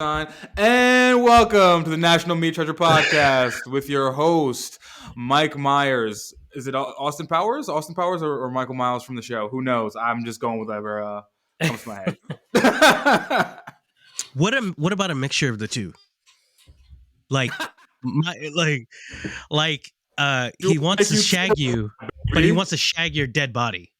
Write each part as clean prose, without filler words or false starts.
And welcome to the National Meat Treasure Podcast with your host, Mike Myers. Is it Austin Powers? Austin Powers or Michael Miles from the show? Who knows? I'm just going with whatever comes to my head. What about a mixture of the two? Like, he wants to shag you, but he wants to shag your dead body.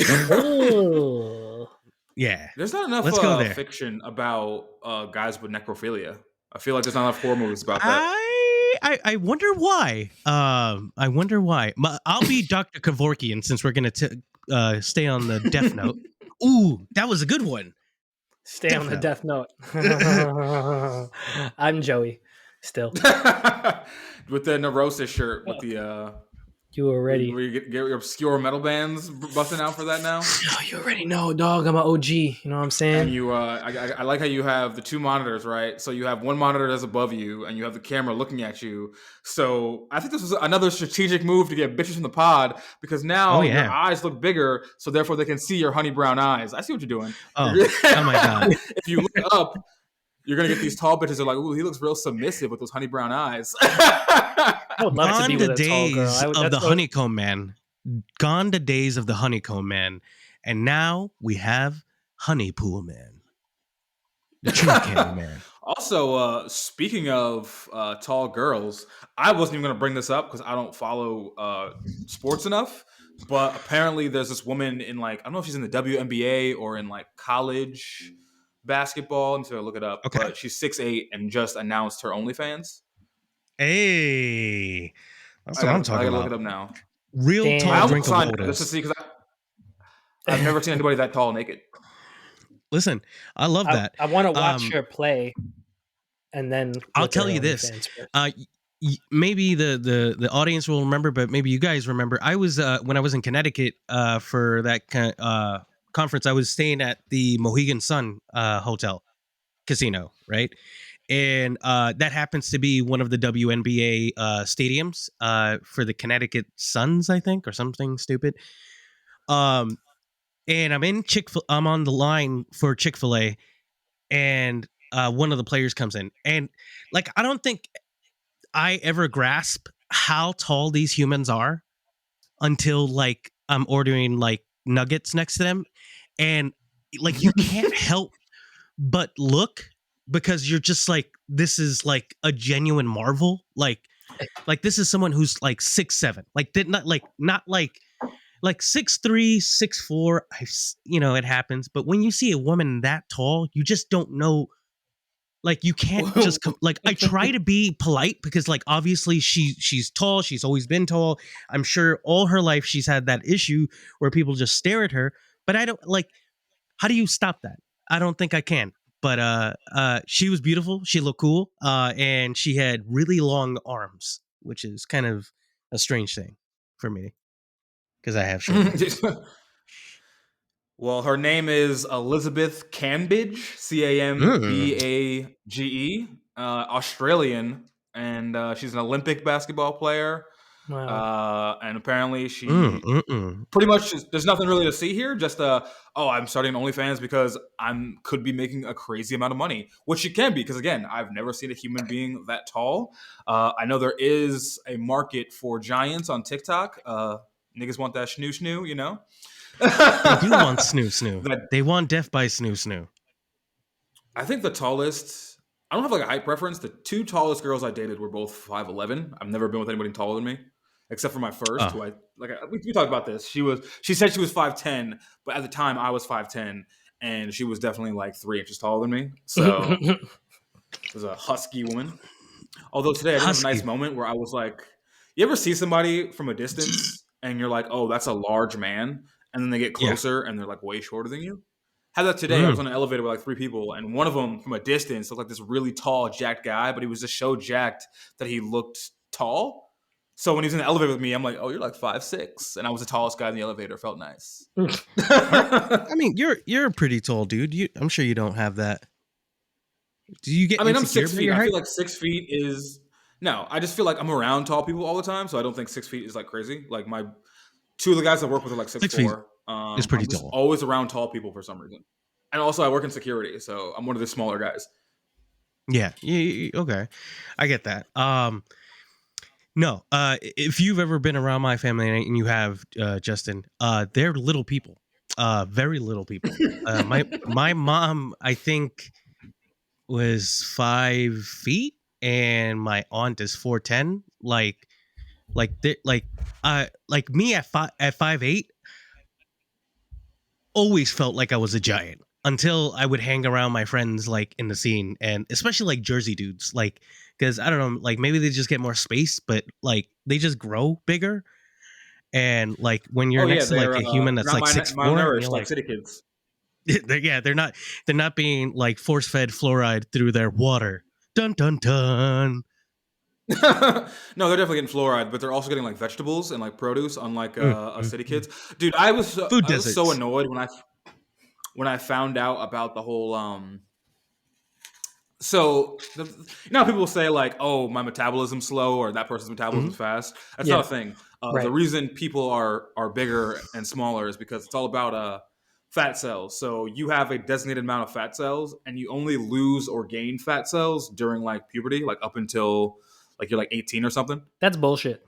Oh. Yeah. There's not enough Let's go there. fiction about guys with necrophilia. I feel like there's not enough horror movies about that. I wonder why. I wonder why. I'll be Dr. Kevorkian since we're gonna stay on the Death Note. Ooh, that was a good one. Stay on the Death Note. I'm Joey. Still with the Neurosis shirt with the you already where you get your obscure metal bands busting out for that now. Oh, you already know, dog. I'm an OG. You know what I'm saying? And you, I like how you have the two monitors, right? So you have one monitor that's above you, and you have the camera looking at you. So I think this was another strategic move to get bitches from the pod because now your eyes look bigger, so therefore they can see your honey brown eyes. I see what you're doing. Oh my god! If you look up, you're gonna get these tall bitches that are like, "Ooh, he looks real submissive with those honey brown eyes." I would love to be with a tall girl. Of the honeycomb man. Gone the days of the honeycomb man, and now we have honey pool man, the tree candy man. Also, speaking of tall girls, I wasn't even going to bring this up because I don't follow sports enough. But apparently, there's this woman in I don't know if she's in the WNBA or in college basketball. I'm just going to look it up. Okay. But she's 6'8" and just announced her OnlyFans. Hey, that's what I'm talking about. Look it up now. Real tall drink of water. Just to see because I've never seen anybody that tall naked. Listen, I love that. I want to watch her play, and then I'll tell you this. Maybe the audience will remember, but maybe you guys remember. I was when I was in Connecticut for that conference. I was staying at the Mohegan Sun Hotel Casino, right? And that happens to be one of the WNBA stadiums for the Connecticut Suns, I think, or something stupid. And I'm on the line for Chick-fil-A, and one of the players comes in, and I don't think I ever grasp how tall these humans are until I'm ordering nuggets next to them, and you can't help but look. Because you're just this is a genuine marvel. This is someone who's 6'7", not 6'3", 6'4". It happens. But when you see a woman that tall, you just don't know. You can't just come. I try to be polite because obviously she's tall. She's always been tall. I'm sure all her life she's had that issue where people just stare at her. But I don't how do you stop that? I don't think I can. But she was beautiful. She looked cool. And she had really long arms, which is kind of a strange thing for me because I have short arms. Well, her name is Elizabeth Cambage, Cambage, Australian, and she's an Olympic basketball player. Wow. And apparently she pretty much there's nothing really to see here. Just I'm starting OnlyFans because could be making a crazy amount of money, which she can be because again, I've never seen a human being that tall. I know there is a market for giants on TikTok. Niggas want that snoo, you know. They do want snoo. They want death by snoo. I think the tallest. I don't have a height preference. The two tallest girls I dated were both 5'11". I've never been with anybody taller than me. Except for my first, who we talked about this. She said she was 5'10", but at the time I was 5'10", and she was definitely 3 inches taller than me. So it was a husky woman. Although today I had a nice moment where I was like, you ever see somebody from a distance and you're like, oh, that's a large man, and then they get closer and they're way shorter than you? Had that today. I was on an elevator with 3 people, and one of them from a distance looked like this really tall, jacked guy, but he was just so jacked that he looked tall. So when he was in the elevator with me, I'm like, oh, you're 5'6", and I was the tallest guy in the elevator. It felt nice. I mean, you're a pretty tall dude. I'm sure you don't have that. Do you get? I'm 6 feet. I feel 6 feet is no. I just feel I'm around tall people all the time, so I don't think 6 feet is crazy. My 2 of the guys I work with are 6'4". It's pretty I'm just tall. always around tall people for some reason. And also, I work in security, so I'm one of the smaller guys. Yeah. Okay. I get that. No. If you've ever been around my family and you have, Justin, they're little people. Very little people. My mom, I think, was 5 feet, and my aunt is 4'10". Like me at 5'8", always felt like I was a giant until I would hang around my friends like in the scene, and especially like Jersey dudes, like, because I don't know, like maybe they just get more space, but like they just grow bigger. And like when you're Oh yeah, next to like a human they're that's not like 6'4", and you're malnourished like like, city kids. they're not being like force fed fluoride through their water. Dun dun dun. No, they're definitely getting fluoride, but they're also getting like vegetables and like produce, unlike city kids. Dude, Food I was so deserts. annoyed when I found out about the whole you know how people say like, oh, my metabolism's slow or that person's metabolism's fast. That's Yeah. not a thing. Right. The reason people are bigger and smaller is because it's all about fat cells. So you have a designated amount of fat cells, and you only lose or gain fat cells during like puberty, like up until like you're like 18 or something. That's bullshit.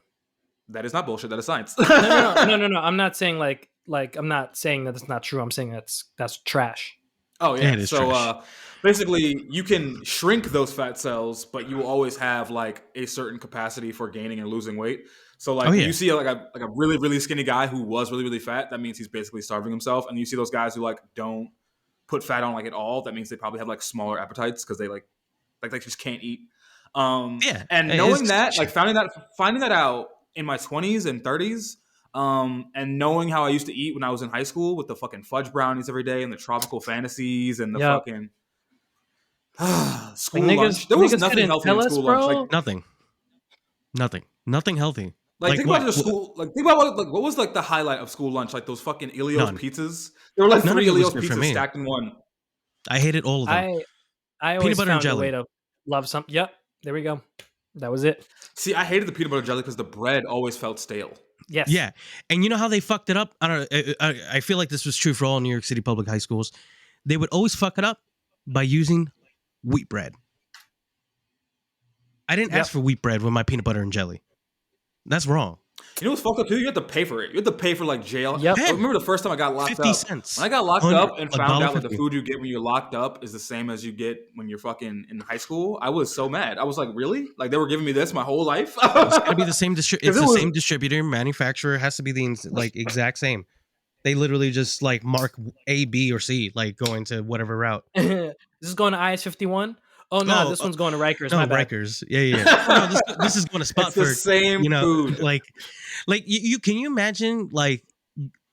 That is not bullshit. That is science. No. I'm not saying like I'm not saying that it's not true. I'm saying that's trash. Oh Yeah, yeah. it is So trash. basically, you can shrink those fat cells, but you will always have like a certain capacity for gaining and losing weight. So like Oh, when yeah. you see like a really really skinny guy who was really really fat, that means he's basically starving himself. And you see those guys who like don't put fat on like at all, that means they probably have like smaller appetites because they like they just can't eat. Yeah. And Hey, knowing it's that, shit. like finding that out in my 20s and 30s, and knowing how I used to eat when I was in high school with the fucking fudge brownies every day and the tropical fantasies and the Yep. fucking school Like, lunch. There was niggas nothing couldn't healthy tell in us, school lunch. bro. Like Nothing healthy. think what? about the school. Like think about what was like the highlight of school lunch? Like those fucking Ilios None. pizzas. There were like None of 3 it was Ilios good for pizzas me. stacked in one. I hated all of them. I Peanut always butter and found a way jelly. to love something. Yep, there we go. That was it. See, I hated the peanut butter jelly because the bread always felt stale. Yes. Yeah, and you know how they fucked it up? I don't know. I feel like this was true for all New York City public high schools. They would always fuck it up by using wheat bread. I didn't ask for wheat bread with my peanut butter and jelly. That's wrong. You know what's fucked up too? You have to pay for it. You have to pay for like jail. Yep. I remember the first time I got locked 50 up. cents. When I got locked 100, up and found out that the $1.50. food you get when you're locked up is the same as you get when you're fucking in high school, I was so mad. I was like, really? Like they were giving me this my whole life? It's gotta be the same distributor. It's it the was- same distributor, manufacturer. Has to be the like exact same. They literally just like mark A, B, or C, like going to whatever route. This is going to IS 51. Oh no, this one's going to Rikers. No, my bad. Rikers. Yeah. Oh, no, this is going to It's the Spotford. same You know, food. like you can you imagine like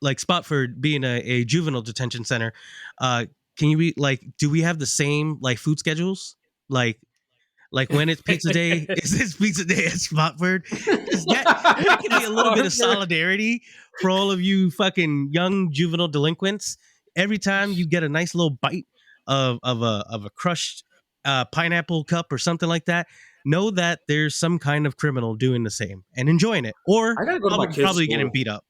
Spotford being a juvenile detention center? Can you be like? Do we have the same like food schedules? Like when it's pizza day, is this pizza day at Spotford? That could be a little bit of solidarity for all of you fucking young juvenile delinquents. Every time you get a nice little bite of a crushed pineapple cup or something like that, know that there's some kind of criminal doing the same and enjoying it, or I gotta go to my kid's probably school. getting beat up.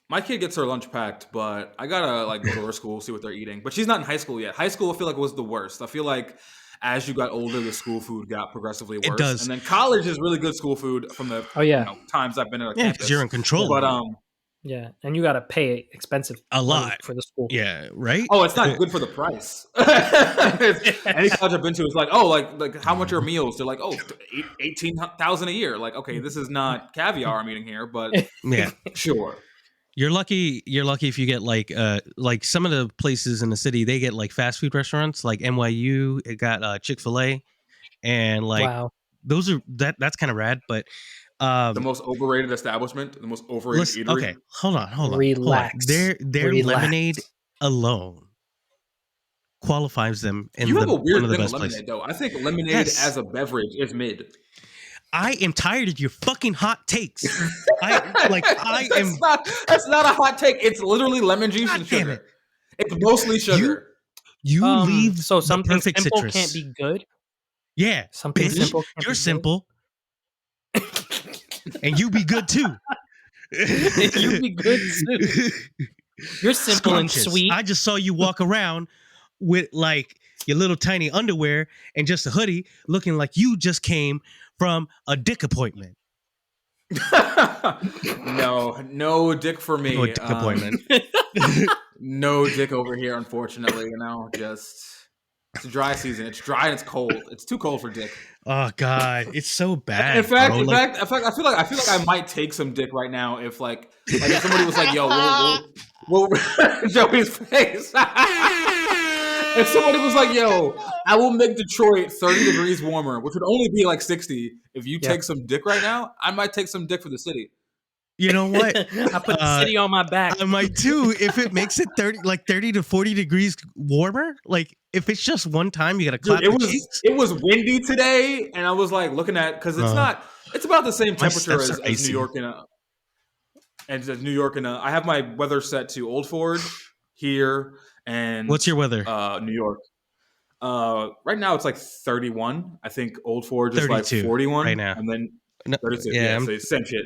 My kid gets her lunch packed, but I gotta like go to her school, see what they're eating. But she's not in high school yet. High school, I feel like was the worst. I feel like as you got older, the school food got progressively worse. It does. And then college is really good school food from the times I've been at a Yeah, campus. because you're in control. But Yeah, and you got to pay expensive A money lot. for the school. Yeah, right. oh, it's not good for the price. Any college I've been to is like, oh, like how much are meals? They're like, oh, 18,000 a year. Like, okay, this is not caviar I'm eating here, but Yeah. sure. You're lucky if you get like some of the places in the city, they get like fast food restaurants like NYU. It got Chick-fil-A, and like Wow. those are that's kind of rad. But The most overrated establishment, the most overrated eatery. okay, hold on. Relax. Their Relax. lemonade alone qualifies them in You have a one weird of the thing with best lemonade, places. though. I think lemonade Yes. as a beverage is mid. I am tired of your fucking hot takes. I am. That's not a hot take. It's literally lemon juice God and damn sugar. it. It's mostly sugar. You leave So the something perfect simple citrus. can't be good. Yeah, Something bitch. simple. Can't You're be simple, and you be good too. You'd be good too. You're simple and sweet. I just saw you walk around with like your little tiny underwear and just a hoodie, looking like you just came from a dick appointment. No dick for me. No dick appointment. No dick over here, unfortunately. It's a dry season. It's dry and it's cold. It's too cold for dick. Oh God, it's so bad. In fact, I feel like I might take some dick right now if if somebody was like, "Yo, we'll Joey's face." If somebody was like, "Yo, I will make Detroit 30 degrees warmer," which would only be like 60, if you take some dick right now, I might take some dick for the city. You know what? I put the city on my back. I might too. If it makes it 30 to 40 degrees warmer, like if it's just one time, you gotta clap the cheeks. It was windy today, and I was like looking at because it's about the same temperature as New York and I have my weather set to Old Forge here and what's your weather? New York. Right now it's like 31. I think Old Forge is like 41 right now, and then 32. Yeah, so same shit.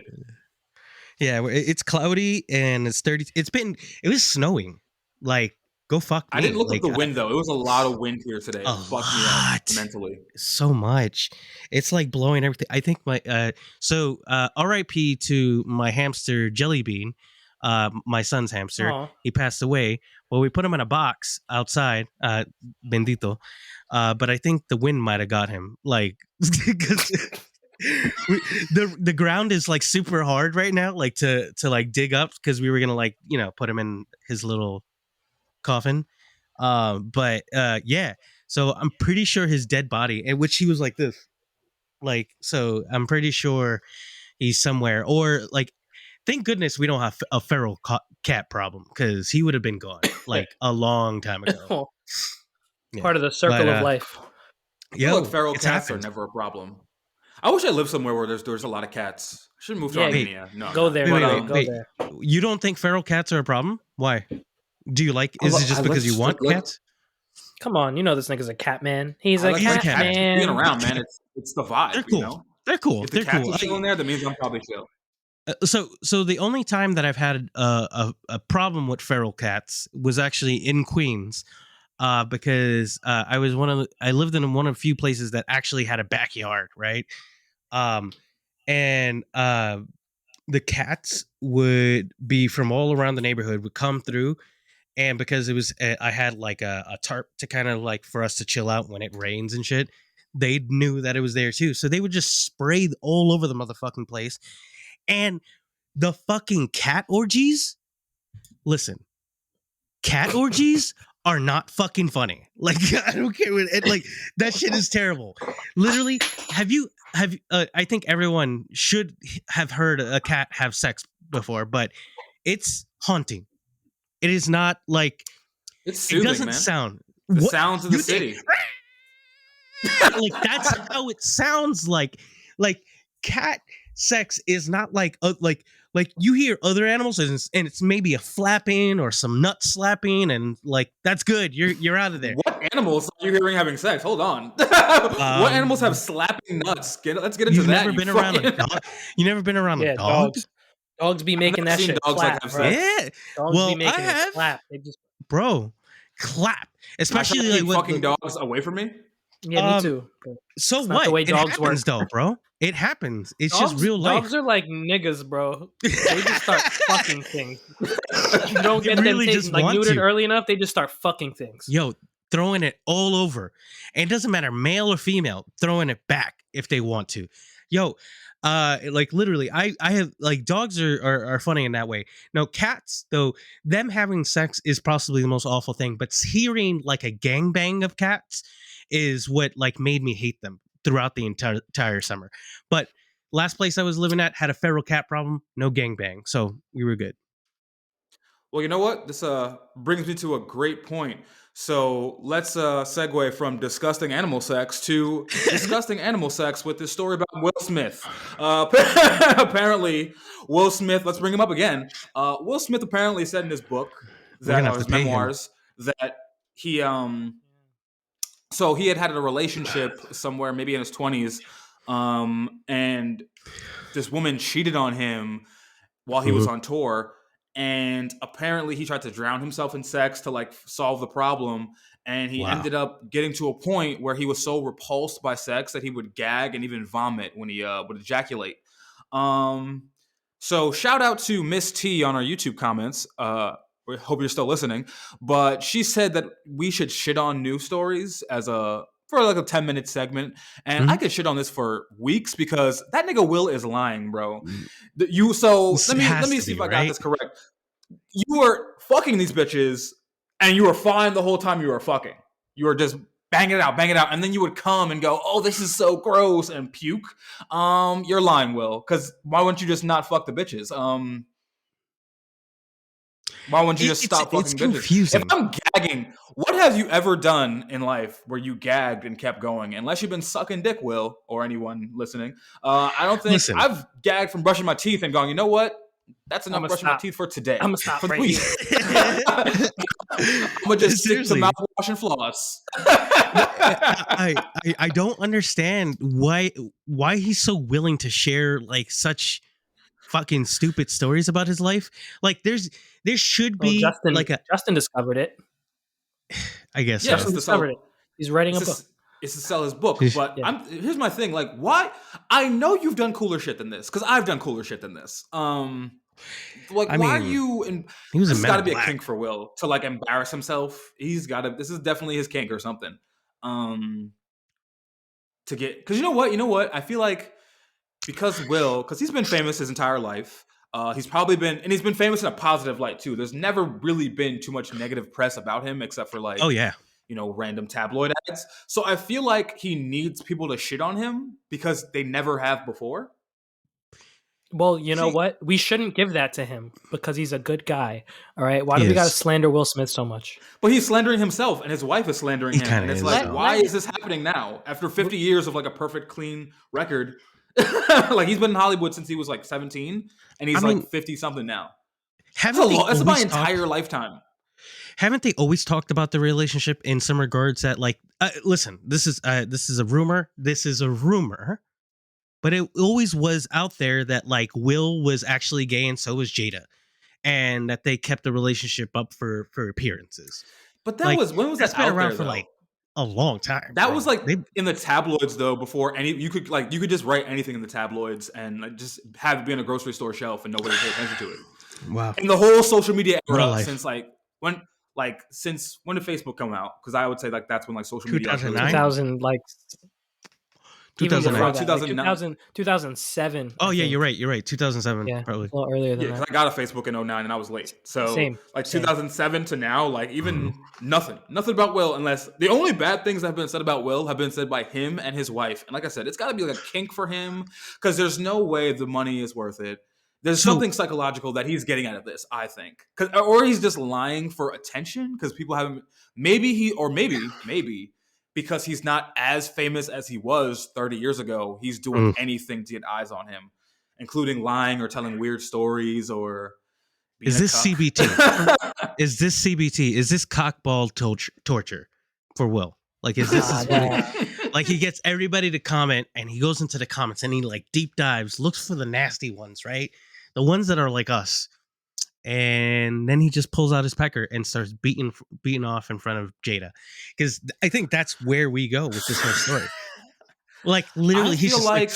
Yeah, it's cloudy and it's 30. It was snowing. Like, go fuck me. I didn't look at the wind though. It was a lot of wind here today. It fucked me up mentally. So much. It's like blowing everything. I think RIP to my hamster Jelly Bean, my son's hamster. Aww. He passed away. Well, we put him in a box outside, bendito. But I think the wind might have got him. Like, because the ground is like super hard right now, like to like dig up, because we were gonna like put him in his little coffin. Yeah. So I'm pretty sure his dead body, in which he was like this, like, so I'm pretty sure he's somewhere, or like, thank goodness we don't have a feral cat problem, because he would have been gone like a long time ago. Yeah. Part of the circle of life. Yeah, feral cats are never a problem. I wish I lived somewhere where there's a lot of cats. I should move to Armenia. No, go there. Go there. You don't think feral cats are a problem? Why? Do you like? Is it just because you want cats? Come on, you know this nigga's a cat man. He's a cat man. Being around, man, it's the vibe. They're cool. You know? They're cool. If the cats are chilling there, that means I'm probably chill. So the only time that I've had a problem with feral cats was actually in Queens, because I lived in one of the few places that actually had a backyard, right? And the cats would be from all around the neighborhood, would come through, and because it was I had like a tarp to kind of like for us to chill out when it rains and shit, they knew that it was there too, so they would just spray all over the motherfucking place. And the fucking cat orgies, listen, cat orgies are not fucking funny. Like, I don't care what it, like, that shit is terrible. Literally, have you I think everyone should have heard a cat have sex before, but it's haunting. It is not like, it's soothing, it doesn't man. Sound the sounds of the city. Like, that's how it sounds. Like cat sex is not like you hear other animals and it's maybe a flapping or some nut slapping, and like, that's good. You're out of there. What animals are you hearing having sex? Hold on. What animals have slapping nuts? Let's get into that. Never been around a dog? You never been around a dog? Dogs be making that shit clap, bro. Yeah. Dogs be making it clap. They just, bro, clap. Especially like fucking dogs away from me. Yeah, me too. So what? The way dogs work, though, bro. It happens. It's just real life. Dogs are like niggas, bro. They just start fucking things. You don't get them things like neutered early enough, they just start fucking things. Yo, throwing it all over. And it doesn't matter, male or female, throwing it back if they want to. Yo, like literally, I have like, dogs are funny in that way. No, cats though, them having sex is possibly the most awful thing, but hearing like a gangbang of cats is what like made me hate them throughout the entire summer. But last place I was living at had a feral cat problem, no gangbang, so we were good. Well, you know what? This brings me to a great point. So let's segue from disgusting animal sex to disgusting animal sex with this story about Will Smith. Apparently, Will Smith, let's bring him up again. Will Smith apparently said in his book, his memoirs, that he so he had a relationship somewhere, maybe in his 20s, and this woman cheated on him, while he was on tour, and apparently he tried to drown himself in sex to like solve the problem, and he ended up getting to a point where he was so repulsed by sex that he would gag and even vomit when he would ejaculate. So shout out to Miss T on our YouTube comments. We hope you're still listening, but she said that we should shit on news stories for like a 10-minute segment, and I could shit on this for weeks because that nigga Will is lying, bro. Let me see if I got this correct. You were fucking these bitches, and you were fine the whole time you were fucking. You were just bang it out, and then you would come and go, "Oh, this is so gross," and puke. You're lying, Will. Because why wouldn't you just not fuck the bitches? Why wouldn't you just stop fucking bitches? Confusing. If I'm gagging, what have you ever done in life where you gagged and kept going? Unless you've been sucking dick, Will, or anyone listening. I don't think I've gagged from brushing my teeth and gone, you know what? That's enough brushing my teeth for today. I'm gonna stop right here. I'm gonna just stick to mouthwash and floss. I don't understand why he's so willing to share like such fucking stupid stories about his life. Like there should be Justin discovered it. I guess Justin discovered it. He's writing a book. It's to sell his book, but here's my thing. Like, why? I know you've done cooler shit than this because I've done cooler shit than this. Why are you? And this has got to be a kink for Will to like embarrass himself. He's got to. This is definitely his kink or something. To get because you know what? I feel like because he's been famous his entire life. He's been famous in a positive light too. There's never really been too much negative press about him except for like random tabloid ads. So I feel like he needs people to shit on him because they never have before. Well, you know what? We shouldn't give that to him because he's a good guy. All right. Why do we got to slander Will Smith so much? But he's slandering himself and his wife is slandering him. And it's like, why is this happening now? After 50 years of like a perfect, clean record. Like he's been in Hollywood since he was like 17 and he's like 50 something now. That's my entire lifetime. Haven't they always talked about the relationship in some regards that like, listen, this is a rumor. This is a rumor. But it always was out there that like Will was actually gay and so was Jada, and that they kept the relationship up for appearances. But when was that been around for like a long time? That was like in the tabloids though. Before you could just write anything in the tabloids and like, just have it be on a grocery store shelf and nobody paid attention to it. Wow! In the whole social media era since when did Facebook come out? Because I would say like that's when like social media 2000 like. 2009. 2007. Oh yeah, you're right. 2007, probably. A little earlier than that. Because I got a Facebook in 2009 and I was late. So Same. 2007 to now, like even nothing about Will. Unless the only bad things that have been said about Will have been said by him and his wife. And like I said, it's got to be like a kink for him because there's no way the money is worth it. There's something psychological that he's getting out of this, I think, or he's just lying for attention because people haven't. Maybe because he's not as famous as he was 30 years ago, he's doing anything to get eyes on him, including lying or telling weird stories or being Is this CBT? Is this CBT? Is this cockball torture for Will? Like, is this like he gets everybody to comment and he goes into the comments and he like deep dives, looks for the nasty ones, right? The ones that are like us. And then he just pulls out his pecker and starts beating off in front of Jada, because I think that's where we go with this whole story. Like literally, he's just like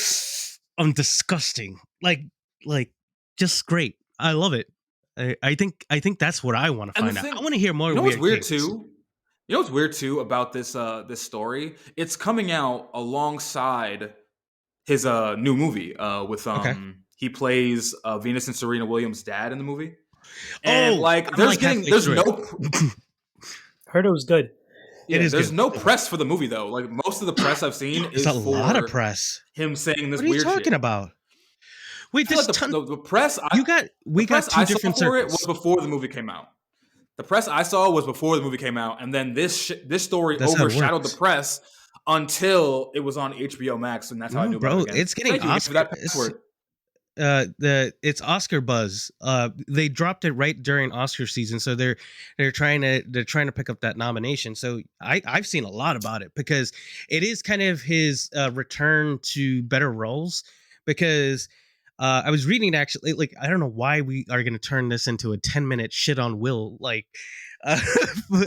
I'm disgusting, like just great. I love it. I think that's what I want to find out. I want to hear more. You know what's weird too? You know what's weird too about this this story? It's coming out alongside his new movie with he plays Venus and Serena Williams' dad in the movie. And heard it was good. Yeah, there's no press for the movie though. Like most of the press I've seen is a lot of press. Him saying this weird shit. What are you talking shit. about? Wait, there's the press we got two different for it circles. was before the movie came out. The press I saw was before the movie came out, and then this story overshadowed the press until it was on HBO Max, and that's how I knew about it again. It's getting Oscar. It's Oscar buzz. They dropped it right during Oscar season, so they're trying to pick up that nomination. So I've seen a lot about it because it is kind of his return to better roles, because I was reading actually, like, I don't know why we are going to turn this into a 10-minute shit on Will, like, uh,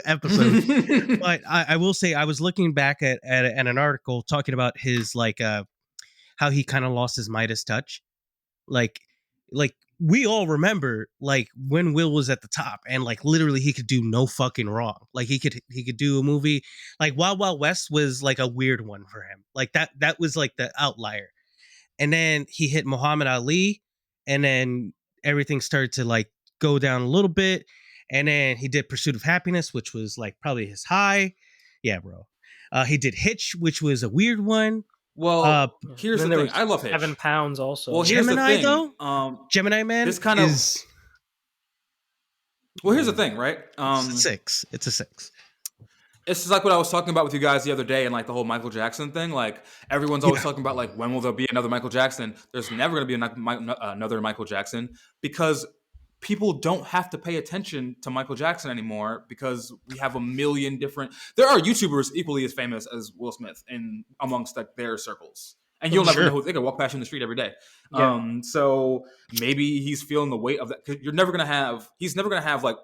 episode. But I will say, I was looking back at an article talking about his, like, how he kind of lost his Midas touch. Like, we all remember, like, when Will was at the top and, like, literally he could do no fucking wrong. Like, he could do a movie, like, Wild Wild West was, like, a weird one for him. Like, that was, like, the outlier. And then he hit Muhammad Ali, and then everything started to, like, go down a little bit. And then he did Pursuit of Happiness, which was, like, probably his high. Yeah, bro. He did Hitch, which was a weird one. Well, here's the thing. I love Hitch. 7 pounds also. Well, here's Gemini, the thing. though? Gemini Man this kind is... Well, here's the thing, right? It's a 6. It's a 6. It's just like what I was talking about with you guys the other day, and like the whole Michael Jackson thing. Like, everyone's always talking about, like, when will there be another Michael Jackson? There's never going to be another Michael Jackson, because people don't have to pay attention to Michael Jackson anymore, because we have a million different... There are YouTubers equally as famous as Will Smith amongst, like, their circles. And you'll never know who... They can walk past you in the street every day. Yeah. So maybe he's feeling the weight of that. 'Cause he's never going to have, like,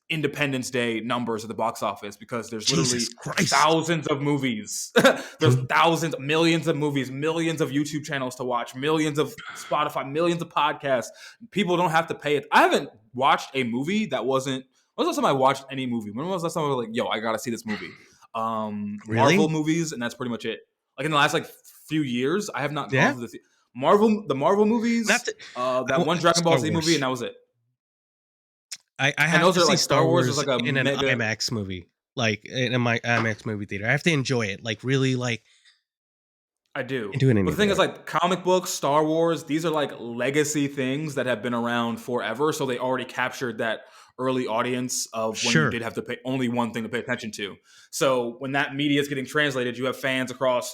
Independence Day numbers at the box office, because there's literally thousands of movies. There's thousands, millions of movies, millions of YouTube channels to watch, millions of Spotify, millions of podcasts. People don't have to pay it. I haven't watched a movie that wasn't... When was the last time I watched any movie? When was the last time I was like, yo, I gotta see this movie? Really? Marvel movies, and that's pretty much it. Like, in the last, like, few years, I have not gone to the Marvel movies. That one Dragon Ball Z movie, and that was it. I have to see Star Wars is like in an IMAX movie, like in my IMAX movie theater. I have to enjoy it, like, really, like. I do. But the thing is, like, comic books, Star Wars, these are like legacy things that have been around forever, so they already captured that early audience of when you did have to pay only one thing to pay attention to. So when that media is getting translated, you have fans across,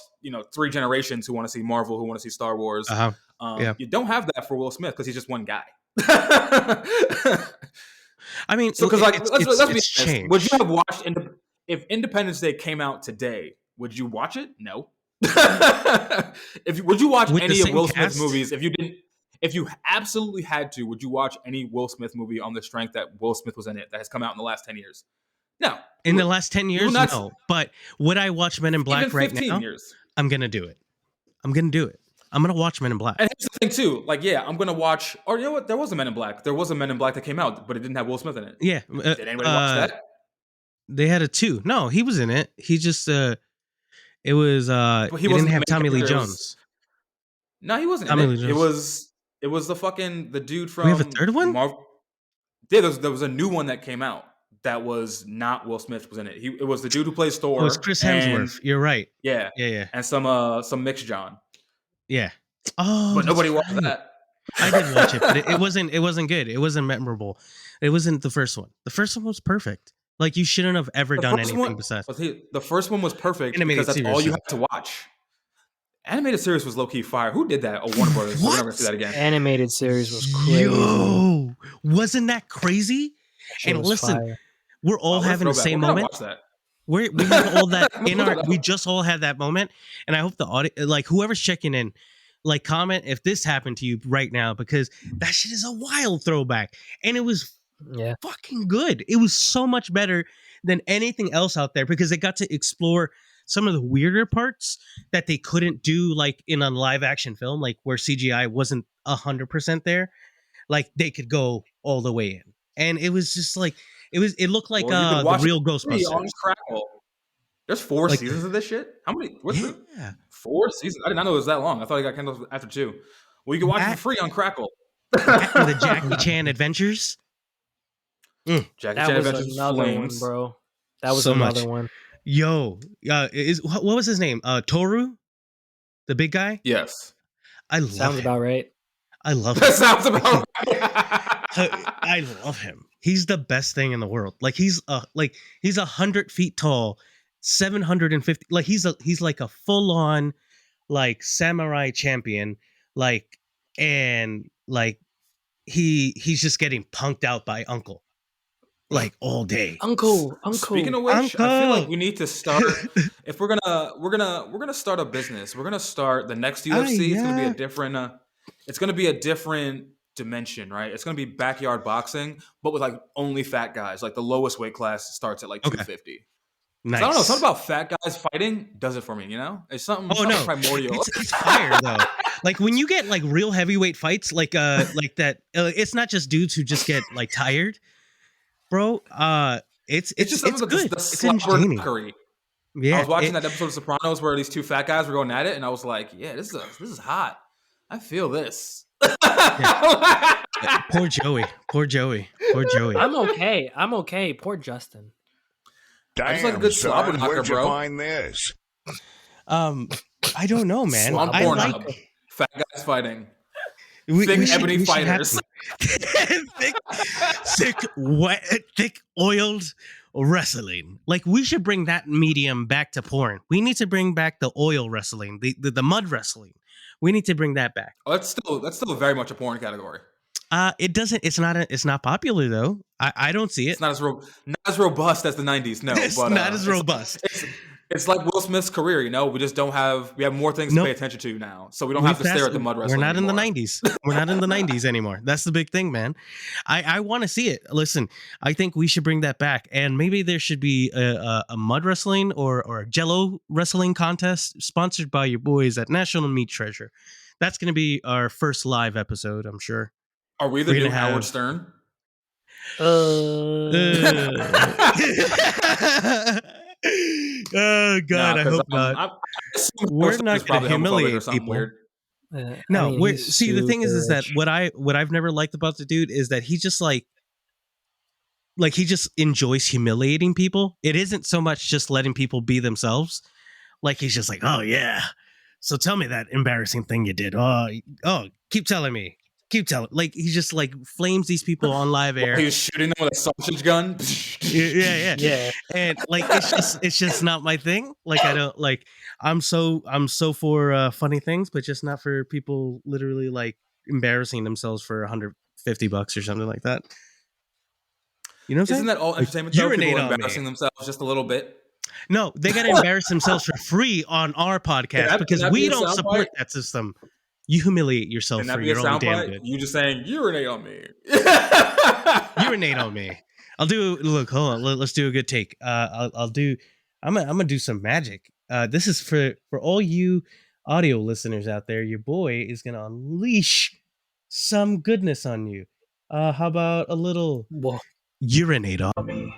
3 generations who want to see Marvel, who want to see Star Wars. You don't have that for Will Smith, because he's just one guy. I mean, so because, like, let's be honest. Would you have watched if Independence Day came out today? Would you watch it? No. Would you watch any of Will Smith's movies if you absolutely had to? Would you watch any Will Smith movie on the strength that Will Smith was in it that has come out in the last 10 years? No. In the last 10 years, no. But would I watch Men in Black right now? Years. I'm gonna do it. I'm gonna watch Men in Black. And here's the thing too, like, yeah, I'm gonna watch. Or you know what? There was a Men in Black. There was a Men in Black that came out, but it didn't have Will Smith in it. Yeah. Did anybody watch that? They had a 2. No, he was in it. He just it was he didn't have Tommy Lee Jones. No, he wasn't in it. It was the dude from. We have a third one. Yeah, there was a new one that came out that was not Will Smith was in it. It was the dude who plays Thor. It was Chris Hemsworth. You're right. Yeah. And some mixed John. Yeah. Oh, but nobody watched that. I did watch it, but it wasn't good. It wasn't memorable. It wasn't the first one. The first one was perfect. Like, you shouldn't have ever done anything besides. The first one was perfect because that's all you have to watch. Animated series was low-key fire. Who did that? Oh, Warner Brothers. We're never gonna see that again. Animated series was crazy. Yo, wasn't that crazy? And listen, fire. We're all having the same moment. We have all that in our. We just all had that moment, and I hope the audience, like, whoever's checking in, like, comment if this happened to you right now, because that shit is a wild throwback, and it was fucking good. It was so much better than anything else out there, because they got to explore some of the weirder parts that they couldn't do, like, in a live action film, like where CGI wasn't 100% there. Like, they could go all the way in, and it was just like it looked like the real Ghostbusters. On Crackle. There's 4 seasons of this shit. How many? 4 seasons. I did not know it was that long. I thought it got canceled after 2. Well, you can watch it for free on Crackle. The Jackie Chan Adventures. Jackie Chan Adventures, Flames, bro. That was another one. Yo, what was his name? Toru, the big guy. Yes, sounds about right. I love him. That sounds about right. I love him. He's the best thing in the world. Like, he's 100 feet tall, 750. Like, he's like a full on, like, samurai champion. Like, and like he's just getting punked out by Uncle. Like, all day. Uncle. Speaking of which, I feel like we need to start. If we're gonna start a business, we're gonna start the next UFC. It's gonna be a different. it's going to be a different dimension, right? It's going to be backyard boxing, but with like only fat guys. Like the lowest weight class starts at like 250. Nice. I don't know. Something about fat guys fighting does it for me. You know, it's something. Oh no, primordial. It's fire though. Like when you get like real heavyweight fights, like that. It's not just dudes who just get like tired, bro. It's just something good. The it's entertaining. Yeah, I was watching that episode of Sopranos where these two fat guys were going at it, and I was like, "Yeah, this is hot. I feel this." Yeah. Poor Joey. I'm okay. Poor Justin. Damn, I just like a good slobber knocker, where'd you bro. find this? I don't know, man. I like fat guys fighting. Thick ebony fighters. thick oiled wrestling. Like we should bring that medium back to porn. We need to bring back the oil wrestling, the mud wrestling. We need to bring that back. Oh, that's still very much a porn category. It's not popular though. I don't see it. It's not as robust as the 90s. No, it's not as robust. It's like Will Smith's career, you know. We have more things to pay attention to now, so we don't have to stare at the mud wrestling. We're not anymore. in the 90s. We're not in the 90s anymore. That's the big thing, man. I want to see it. Listen, I think we should bring that back, and maybe there should be a mud wrestling or a Jello wrestling contest sponsored by your boys at National Meat Treasure. That's going to be our first live episode, I'm sure. Are we the new Howard Stern? Oh God, I hope not. We're not going to humiliate people. No, see, the thing is that what I've never liked about the dude is that he just like he just enjoys humiliating people. It isn't so much just letting people be themselves. Like he's just like, oh yeah, so tell me that embarrassing thing you did. Oh, keep telling me. Like he just like flames these people on live air. He's shooting them with a sausage gun. Yeah. And like it's just not my thing. Like I don't like. I'm so for funny things, but just not for people literally like embarrassing themselves for $150 or something like that. You know what I'm saying? Isn't that all entertainment? Though? People embarrassing themselves just a little bit. No, they got to embarrass themselves for free on our podcast because we don't support that system. You humiliate yourself for your own damn good. You just saying urinate on me. Urinate on me. I'll do. Look, hold on. Let's do a good take. I'll do. I'm gonna do some magic. This is for all you audio listeners out there. Your boy is gonna unleash some goodness on you. How about a little urinate on me?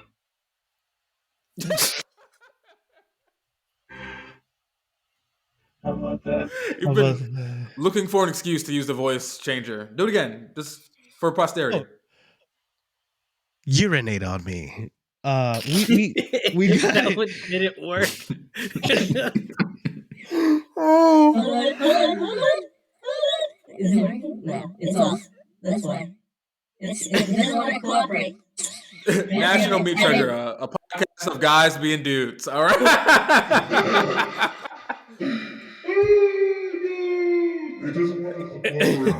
How about that? You've been looking for an excuse to use the voice changer. Do it again, just for posterity. Oh. Urinate on me. We got that one didn't work. Is it working? No, it's off. That's why. It doesn't want to cooperate. National Meat Treasure, a podcast of guys being dudes. All right. It doesn't want to cooperate.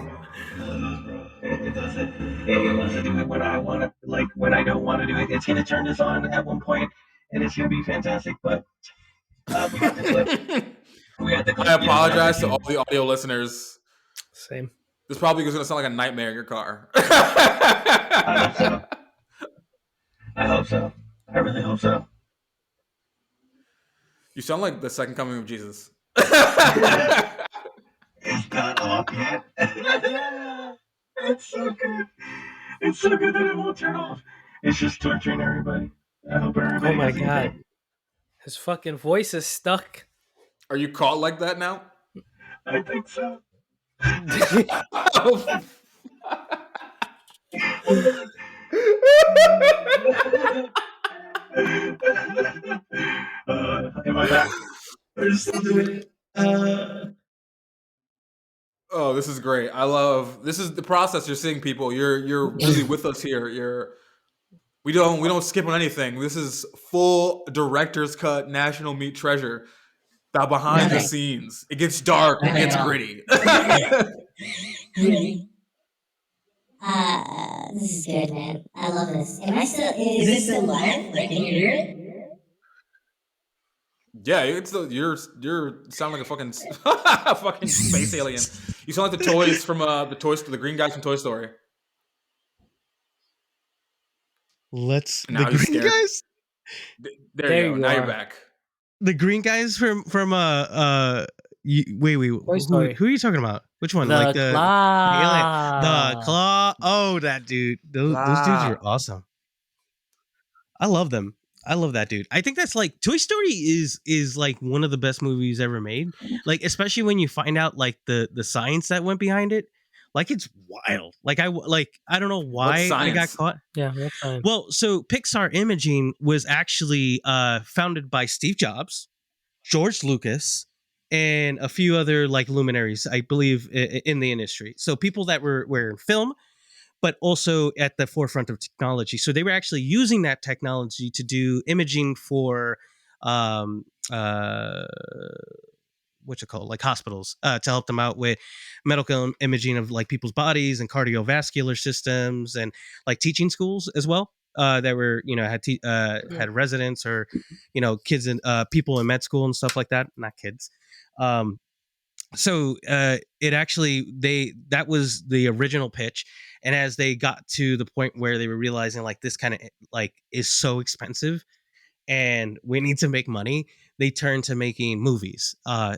It doesn't. It wants to do it when I want to, like when I don't want to do it. It's gonna turn this on at one point, and it's gonna be fantastic. But we got the clip. I apologize to all the audio listeners. Same. This probably is gonna sound like a nightmare in your car. I hope so. I really hope so. You sound like the second coming of Jesus. It's not off yet. It's so good. It's so good that it won't turn off. It's just torturing everybody. I hope everybody. Oh my God. His fucking voice is stuck. Are you caught like that now? I think so. Am I back? Are you still doing it? Oh, this is great. This is the process. You're seeing people. You're really with us here. We don't skip on anything. This is full director's cut National Meat Treasure. That behind the scenes. It gets dark. It gets gritty. Really? This is good, man. I love this. Is it still live? Like, can you hear it? Yeah, you sound like a fucking space alien. You sound like the toys from the green guys from Toy Story. The green guys. There you go. Now you're back. The green guys from wait, who are you talking about? Which one? The like Claw. the alien, the Claw. Oh, that dude. Those dudes are awesome. I love them. I love that dude. I think that's like Toy Story is like one of the best movies ever made. Like especially when you find out like the science that went behind it. Like it's wild. Like I don't know why I got caught. Yeah, that's fine. Well, so Pixar Imaging was actually founded by Steve Jobs, George Lucas, and a few other like luminaries, I believe, in the industry. So people that were in film, but also at the forefront of technology. So they were actually using that technology to do imaging for what's it called, like hospitals, to help them out with medical imaging of like people's bodies and cardiovascular systems, and like teaching schools as well, that were had residents or kids and people in med school and stuff like that. Not kids. So it actually that was the original pitch, and as they got to the point where they were realizing like this kind of like is so expensive and we need to make money, they turned to making movies.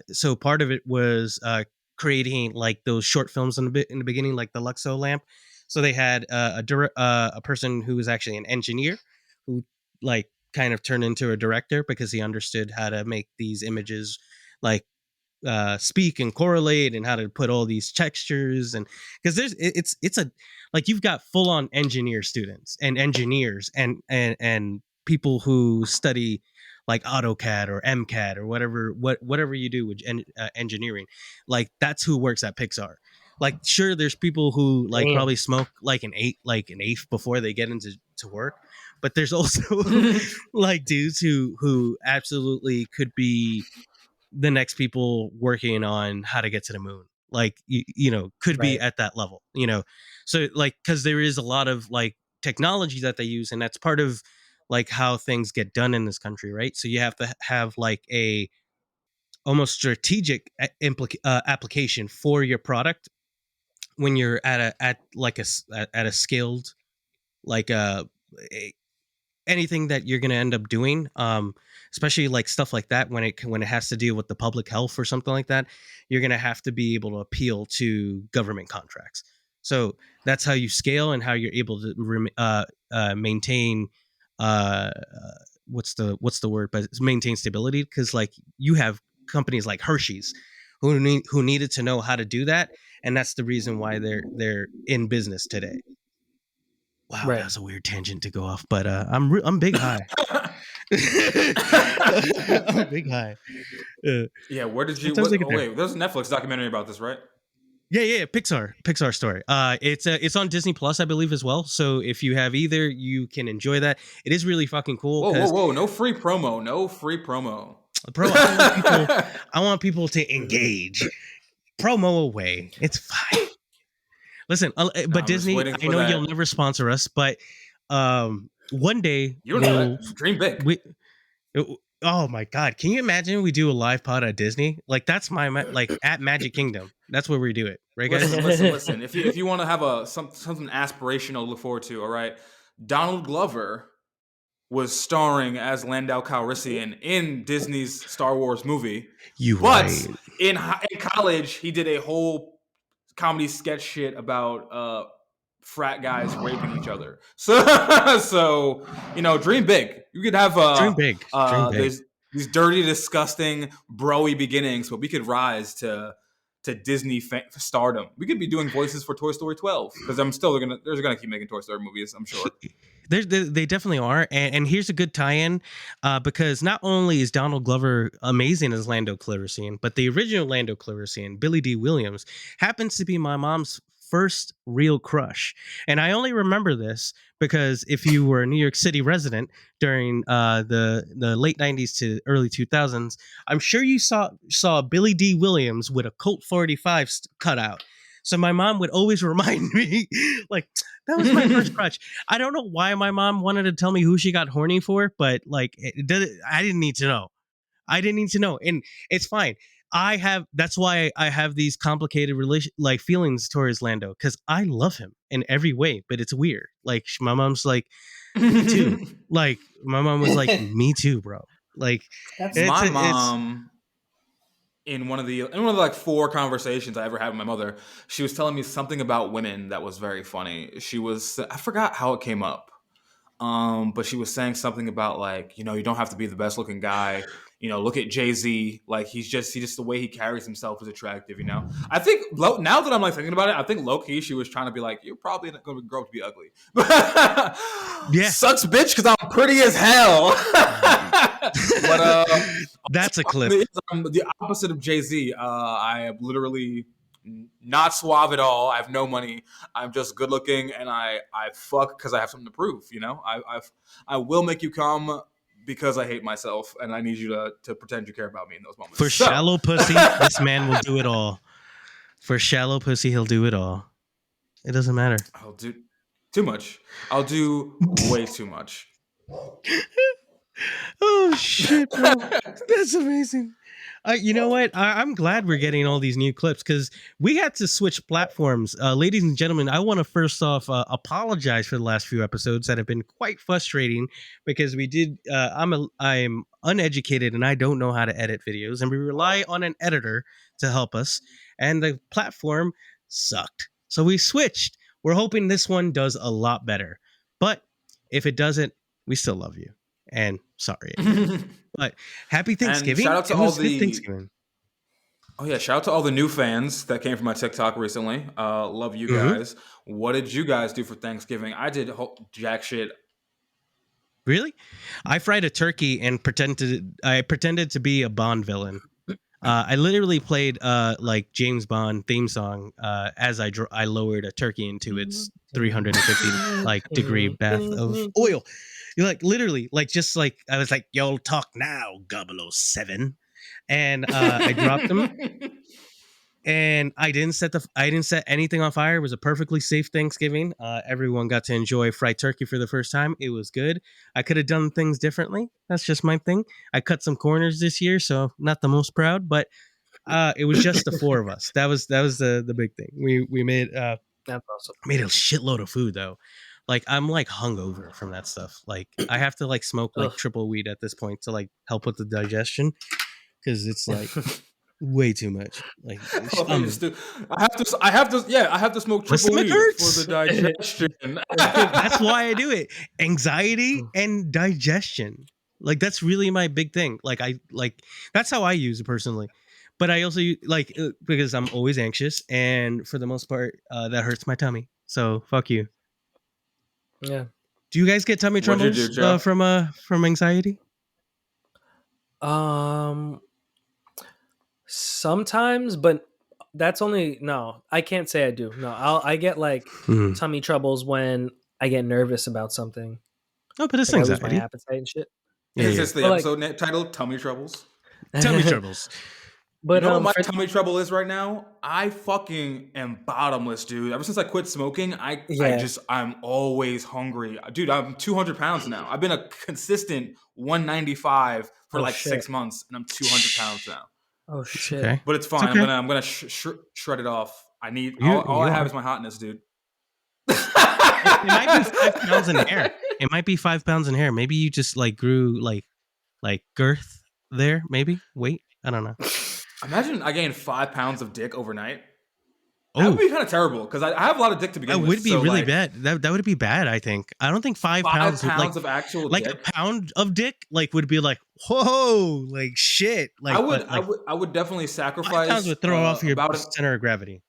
So part of it was creating like those short films in the beginning, like the Luxo lamp. So they had a person who was actually an engineer who like kind of turned into a director because he understood how to make these images like speak and correlate, and how to put all these textures, and because it's a like you've got full on engineer students and engineers and people who study like AutoCAD or MCAD or whatever you do with engineering. Like that's who works at Pixar. Like sure, there's people who like probably smoke like an eighth before they get into work, but there's also like dudes who absolutely could be the next people working on how to get to the moon, like could be at that level, so like because there is a lot of like technology that they use, and that's part of like how things get done in this country, right? So you have to have like a almost strategic application for your product when you're at a scaled like anything that you're going to end up doing, especially like stuff like that when it has to deal with the public health or something like that, you're going to have to be able to appeal to government contracts. So that's how you scale and how you're able to maintain what's the word, but it's maintain stability, because like you have companies like Hershey's who needed to know how to do that, and that's the reason why they're in business today. Wow, that was a weird tangent to go off, but I'm big high. I'm big high. Yeah, where did you? Wait, there's a Netflix documentary about this, right? Yeah, Pixar story. It's on Disney Plus, I believe, as well. So if you have either, you can enjoy that. It is really fucking cool. Whoa! No free promo. Bro, I want people to engage. Promo away. It's fine. Listen, but Disney, I know you'll never sponsor us, but one day you don't dream big. Oh my God, can you imagine we do a live pod at Disney? Like that's like at Magic Kingdom. That's where we do it, right, guys? Listen. If you want to have something aspirational to look forward to, all right. Donald Glover was starring as Landau Calrissian in Disney's Star Wars movie. In college, he did a whole comedy sketch shit about frat guys raping each other. So dream big. You could have dream big. These dirty, disgusting, broy beginnings, but we could rise to Disney stardom. We could be doing voices for Toy Story 12 because they're gonna keep making Toy Story movies, I'm sure. They definitely are, and here's a good tie-in, because not only is Donald Glover amazing as Lando Calrissian, but the original Lando Calrissian, Billy D. Williams, happens to be my mom's first real crush. And I only remember this because if you were a New York City resident during the late 90s to early 2000s, I'm sure you saw Billy D. Williams with a Colt 45 cutout. So my mom would always remind me, like, that was my first crush. I don't know why my mom wanted to tell me who she got horny for, but like, I didn't need to know. And it's fine. That's why I have these complicated feelings towards Lando, because I love him in every way, but it's weird. Like my mom's like, me too. Like my mom was like, me too, bro. Like my mom. In one of the like 4 conversations I ever had with my mother, she was telling me something about women that was very funny. I forgot how it came up. But she was saying something about like, you don't have to be the best looking guy. Look at Jay-Z. Like he just the way he carries himself is attractive. I think now that I'm like thinking about it, I think low key she was trying to be like, you're probably not going to grow up to be ugly. Yeah, sucks, bitch, because I'm pretty as hell. But that's a clip. I'm the opposite of Jay-Z. I am literally not suave at all. I have no money. I'm just good looking, and I fuck because I have something to prove. I will make you come because I hate myself, and I need you to pretend you care about me in those moments. For shallow pussy, this man will do it all. For shallow pussy, he'll do it all. It doesn't matter. I'll do too much. I'll do way too much. Oh shit, bro. That's amazing. You know what? I'm glad we're getting all these new clips because we had to switch platforms. Ladies and gentlemen, I want to first off apologize for the last few episodes that have been quite frustrating because we did. I'm uneducated and I don't know how to edit videos, and we rely on an editor to help us. And the platform sucked, so we switched. We're hoping this one does a lot better, but if it doesn't, we still love you. And sorry again. But happy Thanksgiving. And shout out to all the Thanksgiving. Oh yeah, shout out to all the new fans that came from my TikTok recently. Love you guys. What did you guys do for Thanksgiving? I did jack shit. Really? I fried a turkey and pretended to be a Bond villain. I literally played like James Bond theme song as I lowered a turkey into its 350 degree bath of oil. You're like literally just like I was like, "Yo, talk now, 007," and I dropped them, and I didn't set anything on fire. It was a perfectly safe Thanksgiving. Everyone got to enjoy fried turkey for the first time. It was good. I could have done things differently. That's just my thing. I cut some corners this year, so not the most proud, but it was just the 4 of us. That was the big thing. We made that's awesome. Made a shitload of food though. Like I'm like hungover from that stuff. Like I have to like smoke like triple weed at this point to like help with the digestion because it's like way too much. Like I have to smoke triple weed for the digestion. That's why I do it. Anxiety and digestion. Like that's really my big thing. Like that's how I use it personally. But I also like because I'm always anxious, and for the most part, that hurts my tummy. So fuck you. Yeah. Do you guys get tummy troubles from anxiety? Sometimes, but that's only I can't say I do. No, I get like tummy troubles when I get nervous about something. Oh, but it's like anxiety. I lose my appetite and shit. Is this the episode title? Tummy troubles. Tummy troubles. But you know what my tummy trouble is right now? I fucking am bottomless, dude. Ever since I quit smoking, I'm always hungry. Dude, I'm 200 pounds now. I've been a consistent 195 for 6 months, and I'm 200 pounds now. Oh shit! Okay. But it's fine. Okay. I'm gonna shred it off. I need all I have is my hotness, dude. It might be 5 pounds in hair. It might be 5 pounds in hair. Maybe you just like grew like girth there. Maybe weight. I don't know. Imagine I gained 5 pounds of dick overnight. That would be kind of terrible because I have a lot of dick to begin with. That would be really bad. That would be bad, I think. I don't think 5 pounds of actual dick. A pound of dick would be like, whoa, like shit. Like I would definitely sacrifice. 5 pounds would throw off your center of gravity.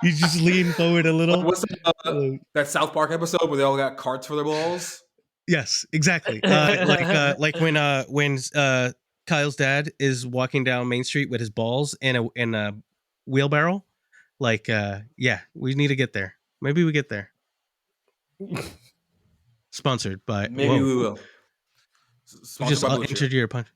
You just lean forward a little. What's that South Park episode where they all got carts for their balls? Yes, exactly. Like when Kyle's dad is walking down Main Street with his balls in a wheelbarrow. We need to get there. Maybe we get there. Sponsored by maybe we will. We just entered your punch.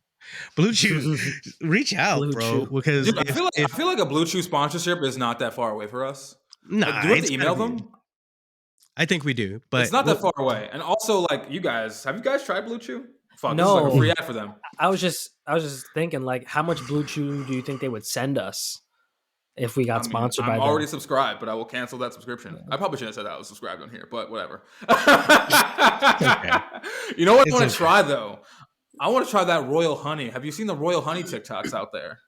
Blue Chew, reach out, Blue bro. Chew. Because dude, I feel like a Blue Chew sponsorship is not that far away for us. Nah, do we have to email them? I think we do, but it's not that far away. And also, like, have you guys tried Blue Chew? Fuck, this is like a No, free ad for them. I was just thinking, like, how much Blue Chew do you think they would send us if we got sponsored by I'm them? already subscribed, but I will cancel that subscription. I probably shouldn't have said that I was subscribed on here, but whatever. Okay. You know what It's I want okay. to try though? I want to try that royal honey. Have you seen the royal honey TikToks out there?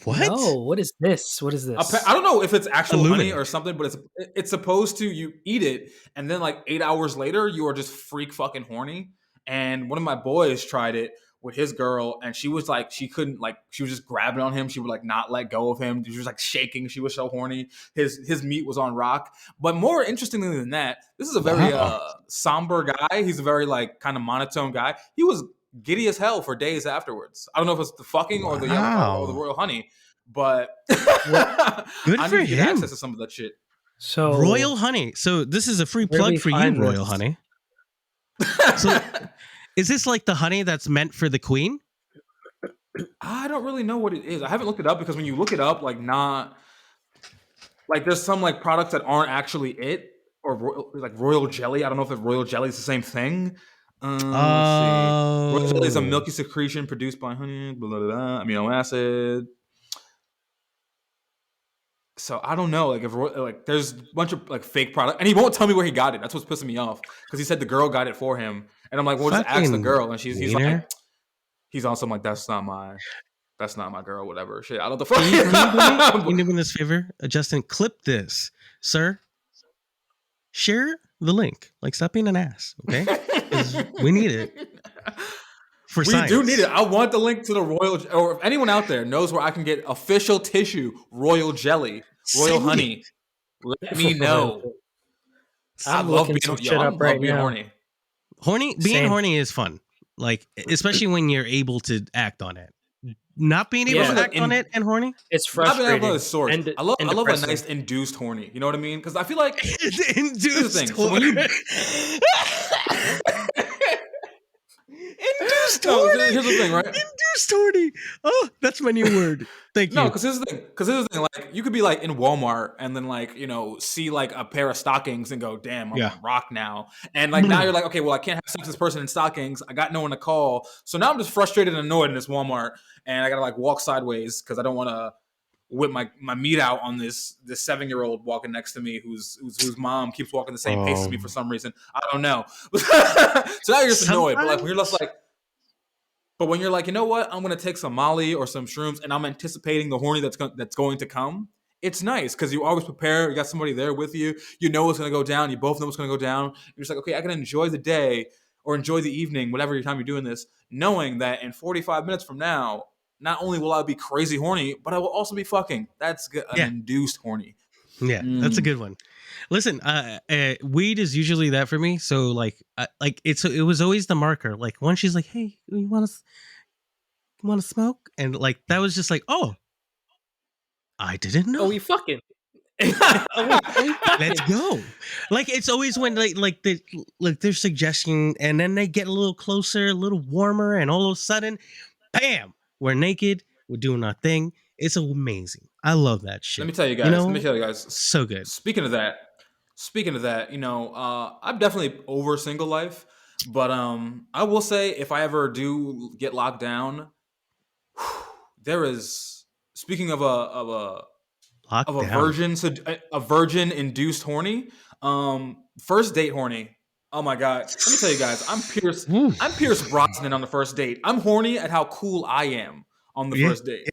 What? No, what is this? What is this? I don't know if it's actual honey Illuminate. or something, but it's supposed to, you eat it and then like 8 hours later you are just freak fucking horny. And one of my boys tried it with his girl, and she was like, she couldn't, like, she was just grabbing on him. She would like not let go of him. She was like shaking. She was so horny. His meat was on rock. But more interestingly than that, this is a very somber guy. He's a very like kind of monotone guy. He was giddy as hell for days afterwards. I don't know if it's the fucking or the royal honey, but Good I for need to get him. access to some of that shit. So Royal honey. So this is a free Where do we plug for you, find Royal this? honey. So is this like the honey that's meant for the queen? I don't really know what it is. I haven't looked it up because when you look it up, like not like there's some like products that aren't actually it, or like royal jelly. I don't know if royal jelly is the same thing. Let's see. Royal jelly is a milky secretion produced by honey, blah, blah, blah, amino acid. So I don't know, like if like there's a bunch of like fake product, and he won't tell me where he got it. That's what's pissing me off because he said the girl got it for him, and I'm like, well, just ask the Fucking girl, and he's wiener. like, he's also like, that's not my girl, whatever. Shit, I don't know the fuck. Can you do me this favor, Justin? Clip this, sir. Share the link. Like, stop being an ass, okay? 'Cause we need it. For We science. do need it. I want the link to the royal, or if anyone out there knows where I can get official tissue royal jelly, royal Send honey, let me know. I I'm love looking being, some shit up right now. horny. Being Same. horny is fun. Like, especially when you're able to act on it. Not being able Yeah. to act on it and horny. It's Not being able frustrating. to source. And I love a depressing. nice induced horny. You know what I mean? Because I feel like Induced here's the thing. So when you Induced No, horny. here's the thing, right? Induced horny. Oh, that's my new word. Thank you. No, because here's the thing. Like, you could be like in Walmart and then like, you know, see like a pair of stockings and go, damn, I'm on rock now. And like now you're like, okay, well, I can't have sex with this person in stockings. I got no one to call. So now I'm just frustrated and annoyed in this Walmart, and I gotta like walk sideways because I don't want to whip my meat out on this 7-year-old walking next to me whose mom keeps walking the same pace as me for some reason. I don't know. So now you're just annoyed. But like when you're just like, but when you're like, you know what, I'm gonna take some Molly or some shrooms, and I'm anticipating the horny that's going to come. It's nice because you always prepare. You got somebody there with you. You know what's gonna go down. You both know what's gonna go down. You're just like, okay, I can enjoy the day or enjoy the evening, whatever time you're doing this, knowing that in 45 minutes from now, not only will I be crazy horny, but I will also be fucking. That's good. An induced horny. Yeah, that's a good one. Listen, weed is usually that for me. So like it was always the marker. Like when she's like, "Hey, you want to smoke?" And like that was just like, "Oh, I didn't know." Oh, we fucking. Let's go. Like it's always when they're suggesting, and then they get a little closer, a little warmer, and all of a sudden, bam, we're naked, we're doing our thing. It's amazing. I love that shit. Let me tell you guys. So good. Speaking of that, you know, I'm definitely over single life, but I will say if I ever do get locked down, there is, speaking of a virgin induced horny, first date horny. Oh my god! Let me tell you guys, I'm Pierce Brosnan on the first date. I'm horny at how cool I am on the first date.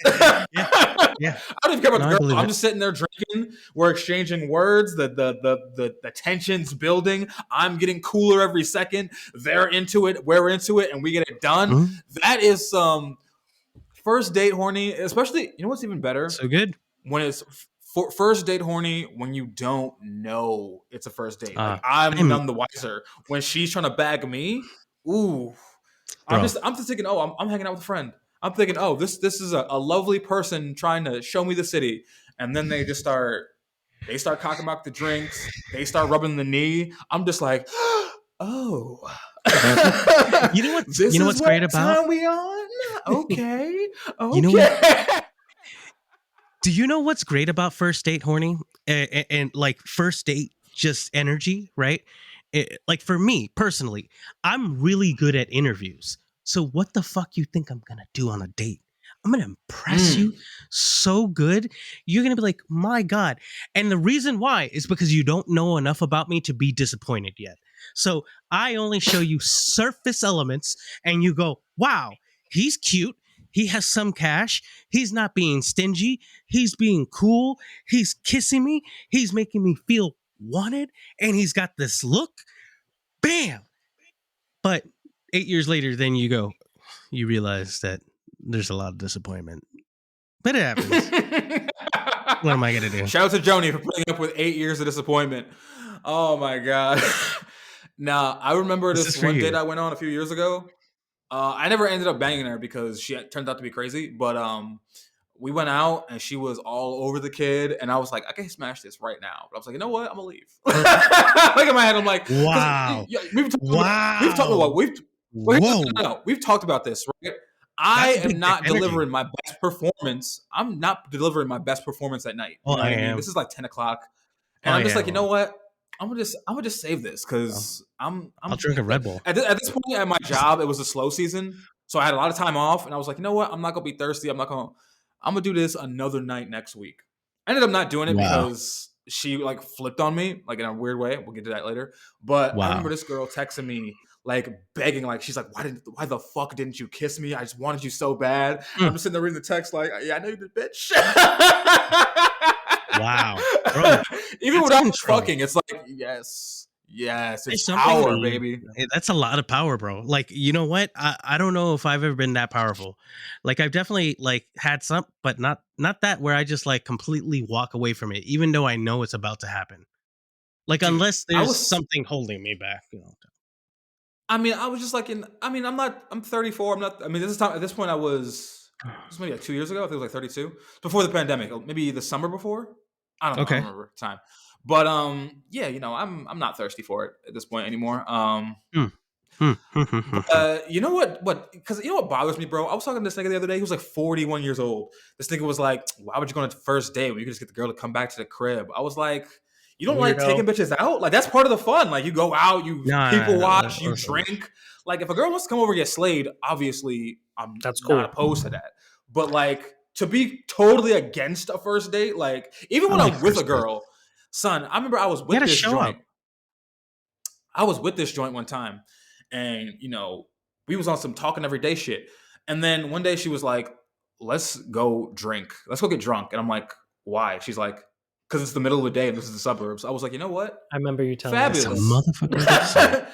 Yeah. I don't even care about the girl. I'm just sitting there drinking. We're exchanging words. The tension's building. I'm getting cooler every second. They're into it. We're into it, and we get it done. Mm-hmm. That is some first date horny. Especially, you know what's even better? So good. When it's first date horny when you don't know it's a first date. Like, I'm none the wiser. When she's trying to bag me, ooh, I'm just thinking, oh, I'm hanging out with a friend. I'm thinking, oh, this is a lovely person trying to show me the city. And then they start cocking back the drinks. They start rubbing the knee. I'm just like, oh. You know what's great about? Time we on? Okay. Okay. You know what? Do you know what's great about first date horny and like first date just energy, right? Like for me personally, I'm really good at interviews. So what the fuck you think I'm gonna do on a date? I'm gonna impress you so good. You're gonna be like, my God. And the reason why is because you don't know enough about me to be disappointed yet. So I only show you surface elements and you go, wow, he's cute. He has some cash. He's not being stingy. He's being cool. He's kissing me. He's making me feel wanted. And he's got this look. Bam. But 8 years later, then you realize that there's a lot of disappointment. But it happens. What am I going to do? Shout out to Joni for putting up with 8 years of disappointment. Oh my God. Now, I remember this one date I went on a few years ago. I never ended up banging her because she turned out to be crazy. But we went out and she was all over the kid. And I was like, I can smash this right now. But I was like, you know what? I'm going to leave. Like in my head, I'm like, wow. We've talked about this, right? I am not delivering my best performance. I'm not delivering my best performance at night. You know what I mean? This is like 10 o'clock. And I'm just like, you know what? I'm gonna just save this because I'll drink a Red Bull. At this point at my job, it was a slow season. So I had a lot of time off and I was like, you know what? I'm not gonna be thirsty. I'm gonna do this another night next week. I ended up not doing it because she like flipped on me, like in a weird way. We'll get to that later. But I remember this girl texting me, like begging, like she's like, why the fuck didn't you kiss me? I just wanted you so bad. I'm just sitting there reading the text, like, yeah, I know you did, bitch. Wow, bro. Even without fucking, it's like, yes, it's power, baby. That's a lot of power, bro. Like, you know what? I don't know if I've ever been that powerful. Like, I've definitely like had some, but not that where I just like completely walk away from it, even though I know it's about to happen. Like, dude, unless there's something holding me back, you know. I mean, I was just like I'm 34. At this point I was, this was maybe like 2 years ago. I think it was like 32. Before the pandemic, maybe the summer before. I don't know. I don't remember the time. But yeah, you know, I'm not thirsty for it at this point anymore. You know what? Because you know what bothers me, bro? I was talking to this nigga the other day. He was like 41 years old. This nigga was like, "Why would you go on the first date when you could just get the girl to come back to the crib?" I was like, "You don't like taking bitches out? Like that's part of the fun. Like you go out, you people watch, you drink. Like if a girl wants to come over and get slayed, obviously I'm not opposed to that. But like to be totally against a first date, like even when I'm with a girl, son, I remember I was with this joint. I was with this joint one time, and you know we was on some talking everyday shit. And then one day she was like, "Let's go drink. Let's go get drunk." And I'm like, "Why?" She's like, "Because it's the middle of the day and this is the suburbs." I was like, you know what? I remember you telling me. Fabulous. Motherfucker.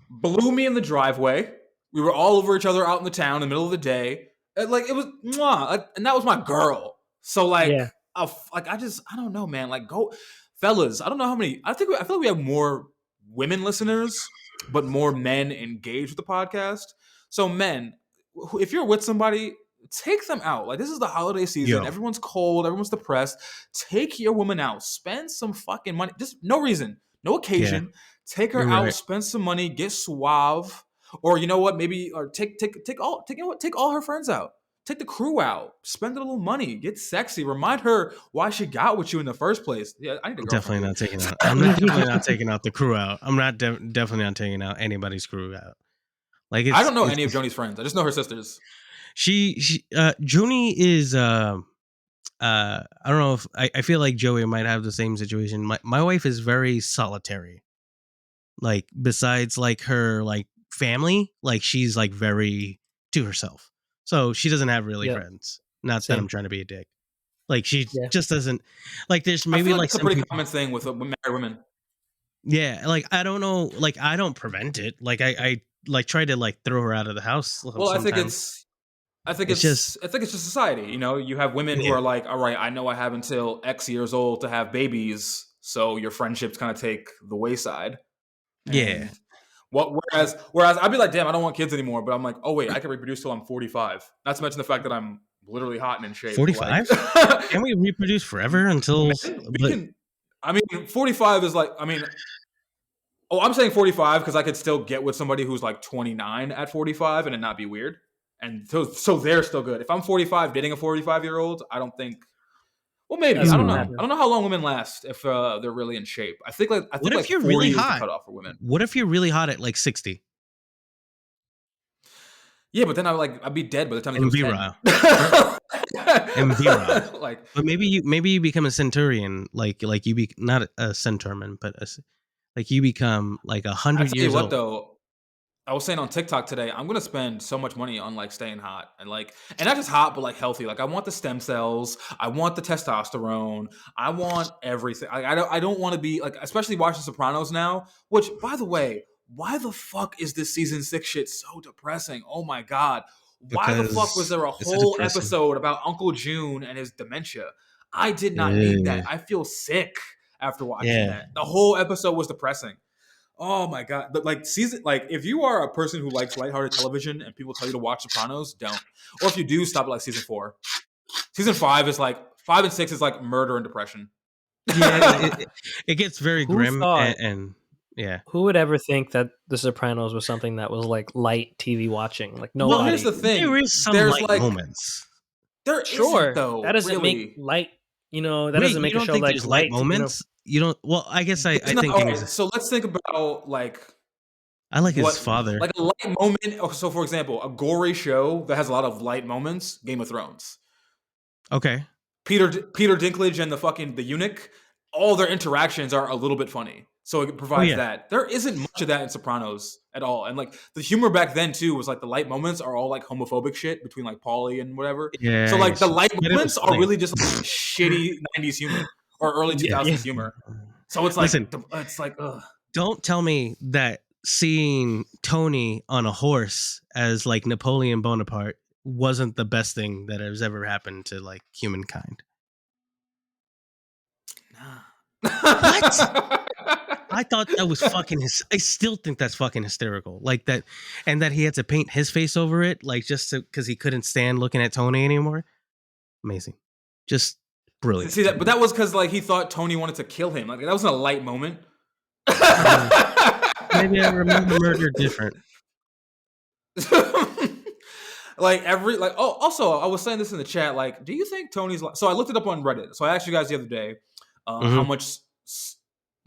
Blew me in the driveway. We were all over each other out in the town in the middle of the day. Like it was mwah, and that was my girl. So like, I don't know, man. Like go, fellas. I don't know how many. I feel like we have more women listeners, but more men engaged with the podcast. So men, if you're with somebody, take them out. Like this is the holiday season. Everyone's cold. Everyone's depressed. Take your woman out. Spend some fucking money. Just no reason, no occasion. Take her out. Spend some money. Get suave. Or you know what? Maybe or take all her friends out. Take the crew out. Spend a little money. Get sexy. Remind her why she got with you in the first place. Yeah, I need to go. Definitely not taking out. I'm definitely not taking out the crew out. I'm not definitely not taking out anybody's crew out. Like I don't know any of Joni's friends. I just know her sisters. Joni is I don't know if I feel like Joey might have the same situation. My wife is very solitary. Like besides like her like family, like she's like very to herself. So she doesn't have really friends. Not that I'm trying to be a dick. Like she just doesn't like there's maybe like it's a pretty common thing with married women. Yeah, like I don't know, like I don't prevent it. Like I like try to like throw her out of the house. Well, sometimes. I think it's just society. You know, you have women who are like, all right, I know I have until X years old to have babies, so your friendships kind of take the wayside. Yeah. Whereas I'd be like, damn, I don't want kids anymore. But I'm like, oh wait, I can reproduce till I'm 45. Not to mention the fact that I'm literally hot and in shape. 45? Like, can we reproduce forever until? 45 is like, I'm saying 45 because I could still get with somebody who's like 29 at 45 and it not be weird. And so they're still good. If I'm 45 dating a 45-year-old, I don't think. Well, maybe I don't know. I don't know how long women last if they're really in shape. I think what if you're really hot? Cut off for women. What if you're really hot at like 60? Yeah, but then I'd be dead by the time he was 10. Mvira. Like, But maybe you become a centurion, like you be not a centurman, but like you become like 100 years what old. though, I was saying on TikTok today, I'm gonna spend so much money on like staying hot and not just hot, but like healthy. Like I want the stem cells, I want the testosterone, I want everything. I don't want to be like, especially watching Sopranos now. Which, by the way, why the fuck is this season 6 shit so depressing? Oh my god, why the fuck was Because there a it's whole depressing. episode about Uncle June and his dementia? I did not need that. I feel sick after watching that. The whole episode was depressing. Oh my god! But like if you are a person who likes lighthearted television and people tell you to watch Sopranos, don't. Or if you do, stop at like season 4. Season 5 is like 5 and 6 is like murder and depression. Yeah, it gets very Who grim thought- and yeah. Who would ever think that The Sopranos was something that was like light TV watching? Like nobody. Well, here's the thing: There is some there's light like moments. there Sure, isn't, though. that doesn't really. make light. That Wait, doesn't make you a don't show think like there's light moments. You don't. Well, I guess I It's not- think all there's. right, so let's think about like I like what his father. like a light moment. So, for example, a gory show that has a lot of light moments. Game of Thrones. Okay. Peter Dinklage and the eunuch, all their interactions are a little bit funny. So it provides that. There isn't much of that in Sopranos at all. And like the humor back then too was like the light moments are all like homophobic shit between like Paulie and whatever. Yeah. So like the light But it moments was are funny. really just like shitty 90s humor or early 2000s humor. So it's like Listen, it's like ugh. Don't tell me that seeing Tony on a horse as like Napoleon Bonaparte wasn't the best thing that has ever happened to like humankind. What? I thought that was fucking I still think that's fucking hysterical. Like that, and that he had to paint his face over it, like just because he couldn't stand looking at Tony anymore. Amazing. Just brilliant. See that, but that was because like he thought Tony wanted to kill him. Like that wasn't a light moment. Maybe I remember murder different. Also, I was saying this in the chat. Like, do you think Tony's? So I looked it up on Reddit. So I asked you guys the other day, how much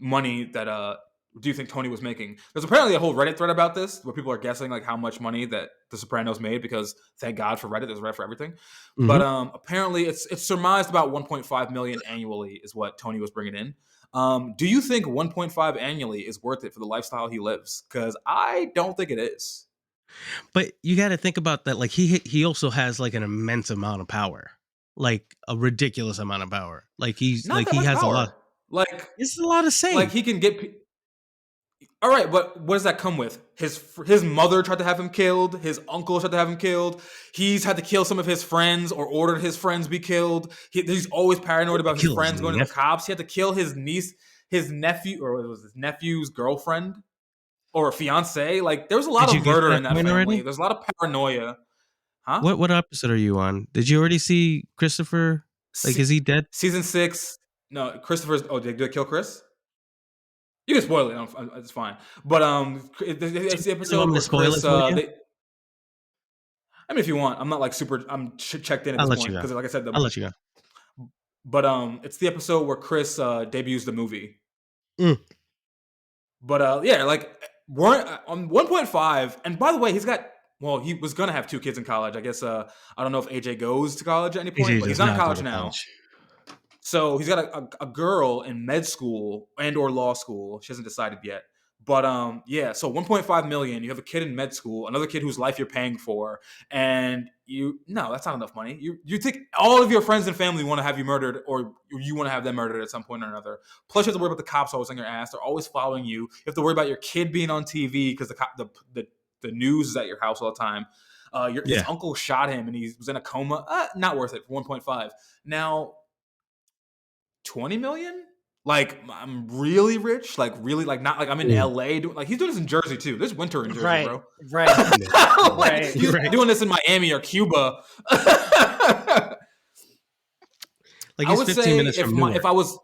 money that do you think Tony was making? There's apparently a whole Reddit thread about this where people are guessing like how much money that The Sopranos made, because thank God for Reddit. There's a Reddit for everything. But apparently it's surmised about 1.5 million annually is what Tony was bringing in. Do you think 1.5 annually is worth it for the lifestyle he lives? Because I don't think it is. But you got to think about that. Like he also has like an immense amount of power, like a ridiculous amount of power. Like he's Not like that he much has power. a lot. Like It's a lot to say. Like he can get. All right, but what does that come with? His mother tried to have him killed. His uncle tried to have him killed. He's had to kill some of his friends or ordered his friends be killed. He's always paranoid about his friends going to the cops. He had to kill his niece, his nephew, or it was his nephew's girlfriend or fiance. Like there was a lot of murder in that family. Already? There's a lot of paranoia. Huh? What episode are you on? Did you already see Christopher? Like, is he dead? Season 6. No, Christopher's. Oh, did they kill Chris? You can spoil it. It's fine. But it's the episode where Chris. I mean, if you want, I'm not like super. I'm checked in at this point because, like I said, I'll let you go. But it's the episode where Chris debuts the movie. But yeah, like we're on 1.5. And by the way, he's got. Well, he was gonna have 2 kids in college. I guess I don't know if AJ goes to college at any point, but he's not in college now. So he's got a girl in med school and or law school. She hasn't decided yet. But yeah, so 1.5 million. You have a kid in med school, another kid whose life you're paying for, and that's not enough money. You think all of your friends and family want to have you murdered, or you want to have them murdered at some point or another. Plus, you have to worry about the cops always on your ass. They're always following you. You have to worry about your kid being on TV because the news is at your house all the time. His uncle shot him and he was in a coma. Not worth it for 1.5. Now, 20 million? Like, I'm really rich? Like, really? Like, not like I'm in LA. Like, he's doing this in Jersey, too. There's winter in Jersey, bro. Right. He's doing this in Miami or Cuba. Like, he's 15 minutes from Newark. If I was...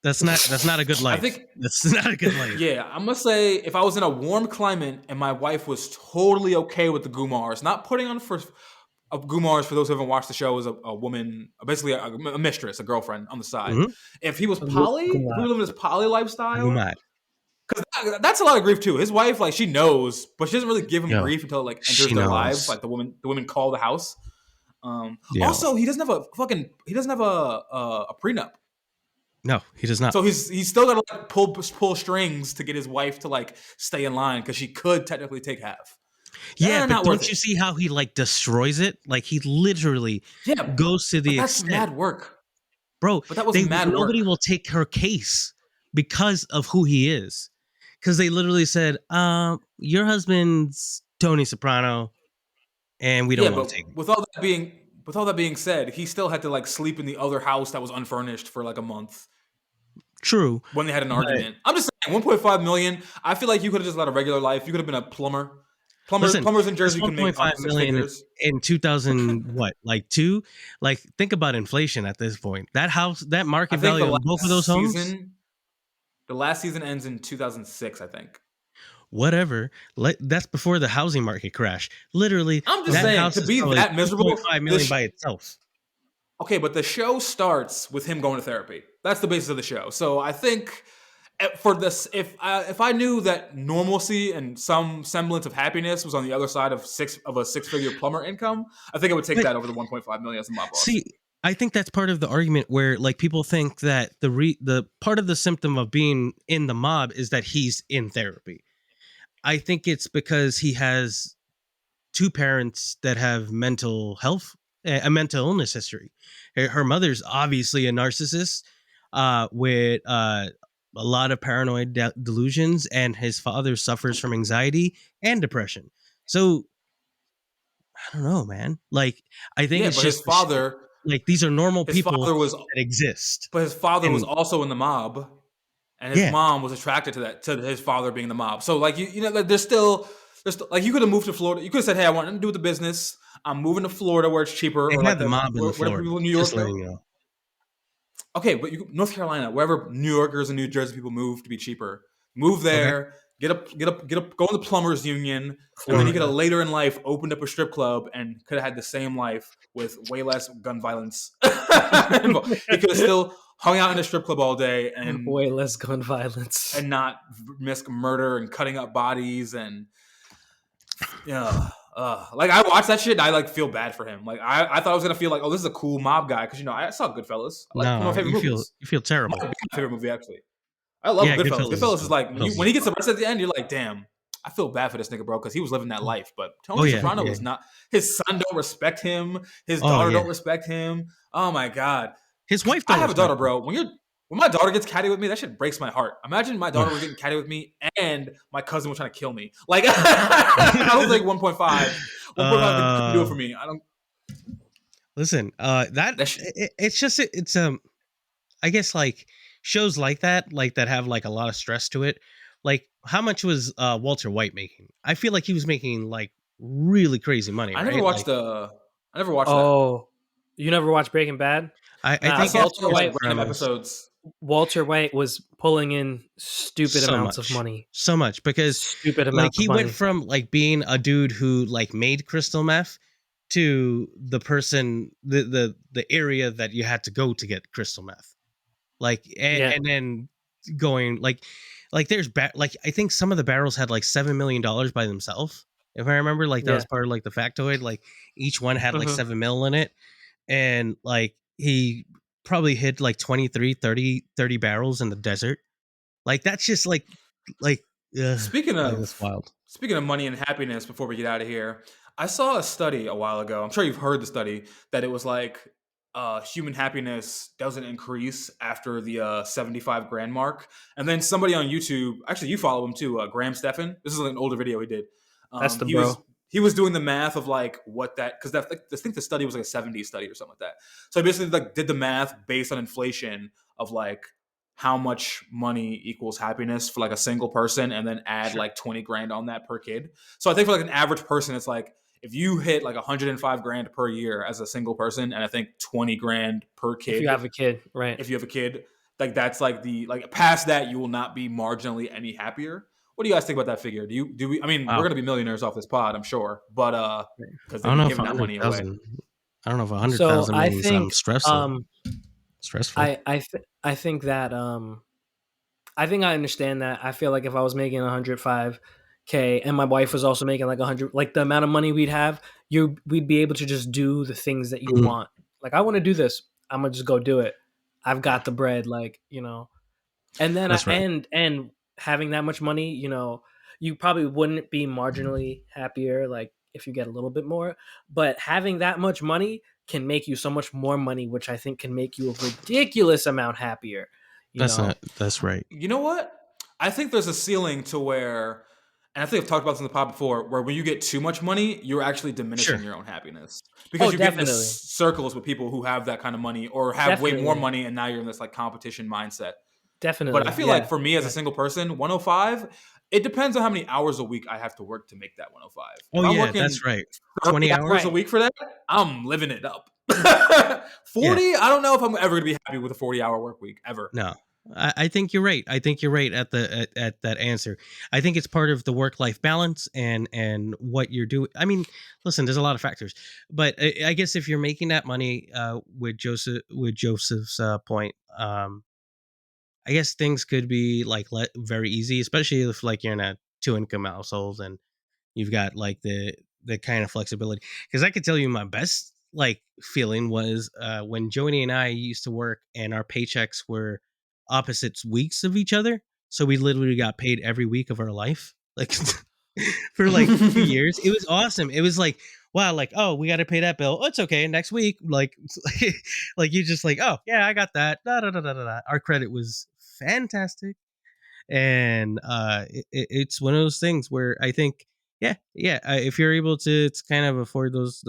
That's not a good life. I think that's not a good life. Yeah, I'm gonna say if I was in a warm climate and my wife was totally okay with the Gumars, not putting on Gumars, for those who haven't watched the show, is a woman, basically a mistress, a girlfriend on the side. If he was poly, if we were living this poly lifestyle, because That's a lot of grief too. His wife, like, she knows, but she doesn't really give him Yo, grief until it, like, enters she their lives. knows. Like the women call the house. Yo, Also, he doesn't have a prenup. no, he does not. So he's still got to, like, pull strings to get his wife to, like, stay in line because she could technically take half. Yeah, but not don't worth you it. see how he like destroys it? Like he literally goes to the That's extent, mad work, bro. But that was mad nobody work. will take her case because of who he is. Because they literally said, your husband's Tony Soprano, and we don't want to take him. With all that being said, he still had to, like, sleep in the other house that was unfurnished for like a month. True. When they had an argument. I'm just saying, 1.5 million. I feel like you could have just led a regular life. You could have been a plumber. Plumbers in Jersey can make 1.5 six million figures. in 2000 what, like 2? Like think about inflation at this point. That house, that market value on both of those homes. The last season ends in 2006, I think. Whatever. That's before the housing market crash. Literally, I'm just saying, to be that miserable, 2.5 million by itself. Okay, but the show starts with him going to therapy. That's the basis of the show. So I think for this, if I knew that normalcy and some semblance of happiness was on the other side of a six-figure plumber income, I think I would take that over the 1.5 million as a mob boss. See, I think that's part of the argument where, like, people think that the part of the symptom of being in the mob is that he's in therapy. I think it's because he has 2 parents that have a mental illness history. Her mother's obviously a narcissist with a lot of paranoid delusions, and his father suffers from anxiety and depression. So I don't know, man. Like, I think it's just his father. Like, these are normal people that exist. But his father was also in the mob, and his mom was attracted to his father being in the mob. So, like, you know, like, there's still like, you could have moved to Florida. You could have said, "Hey, I want nothing to do with the business. I'm moving to Florida where it's cheaper." They or had like the mob in Florida. People in New York. Just letting you know. Okay, but North Carolina, wherever New Yorkers and New Jersey people move to be cheaper, move there. Okay. Go in the plumbers union, and then you could have later in life opened up a strip club and could have had the same life with way less gun violence. He could have still hung out in a strip club all day and way less gun violence and not risk murder and cutting up bodies and like, I watched that shit and I, like, feel bad for him. Like, I thought I was gonna feel like, oh, this is a cool mob guy, because, you know, I saw Goodfellas. One of my favorite movies. You feel terrible. My favorite movie, actually. I love Goodfellas. Goodfellas is like, when he gets arrested at the end, you're like, damn, I feel bad for this nigga, bro, because he was living that life. But Tony Soprano was not. His son don't respect him. His daughter don't respect him. Oh my god. His wife. I have a daughter, bro. When my daughter gets catty with me, that shit breaks my heart. Imagine my daughter was getting catty with me and my cousin was trying to kill me. Like, I don't think 1.5 can do it for me. I don't. Listen, it's I guess, like, shows like that have, like, a lot of stress to it. Like, how much was Walter White making? I feel like he was making, like, really crazy money. I never watched that. Oh, you never watched Breaking Bad? I think Walter White random episodes. Walter White was pulling in stupid amounts of money. So much, because he went from, like, being a dude who, like, made crystal meth to the person, the area that you had to go to get crystal meth. Like, and then going like there's like, I think some of the barrels had like $7 million by themselves. If I remember, like, that was part of, like, the factoid. Like, each one had like 7 mil in it, and, like, he probably hit like 23, 30 barrels in the desert. Like, that's just like speaking that's wild. Speaking of money and happiness, before we get out of here, I saw a study a while ago. I'm sure you've heard the study, that it was like, human happiness doesn't increase after the 75 grand mark. And then somebody on YouTube, actually you follow him too, Graham Stephan. This is like an older video he did. That's the bro. He was doing the math of, like, what that, because I think the study was like a 70s study or something like that. So he basically, like, did the math based on inflation of, like, how much money equals happiness for, like, a single person, and then add like 20 grand on that per kid. So I think for, like, an average person, it's like, if you hit like 105 grand per year as a single person, and I think 20 grand per kid. If you have a kid, right? If you have a kid, like, that's like past that, you will not be marginally any happier. What do you guys think about that figure? Do we? I mean, we're gonna be millionaires off this pod, I'm sure, but because they're giving that money away. I don't know if 100,000 means stressful. Stressful. I think that I think I understand that. I feel like if I was making 105K and my wife was also making like 100, like the amount of money we'd have, we'd be able to just do the things that you Mhm. want. Like, I want to do this. I'm gonna just go do it. I've got the bread, like, and then That's right. and having that much money, you probably wouldn't be marginally happier, like if you get a little bit more. But having that much money can make you so much more money, which I think can make you a ridiculous amount happier. You know, That's right. You know what? I think there's a ceiling to where, and I think I've talked about this in the pod before, where when you get too much money, you're actually diminishing Sure. your own happiness because Oh, you get into definitely. circles with people who have that kind of money or have way more Definitely. money, and now you're in this like competition mindset. But I Definitely. feel like Yeah. for me as a Yeah. single person, 105, it depends on how many hours a week I have to work to make that 105. Oh If I'm yeah, working that's right. 30 20 hours hours? a Right. week for that, I'm living it up. Yeah. 40, I don't know if I'm ever going to be happy with a 40-hour work week ever. No. I think you're right. I think you're right at at that answer. I think it's part of the work-life balance and what you're doing. I mean, listen, there's a lot of factors, but I guess if you're making that money, with Joseph's point, I guess things could be like very easy, especially if like you're in a two income household and you've got like the kind of flexibility. Because I could tell you my best like feeling was when Joni and I used to work and our paychecks were opposite weeks of each other, so we literally got paid every week of our life, like for like 2 years. It was awesome. It was like, wow, like, oh, we got to pay that bill. Oh, it's okay. Next week, like, like you just like, oh yeah, I got that. Da, da, da, da, da, da. Our credit was fantastic, and it's one of those things where I think, yeah, if you're able to kind of afford those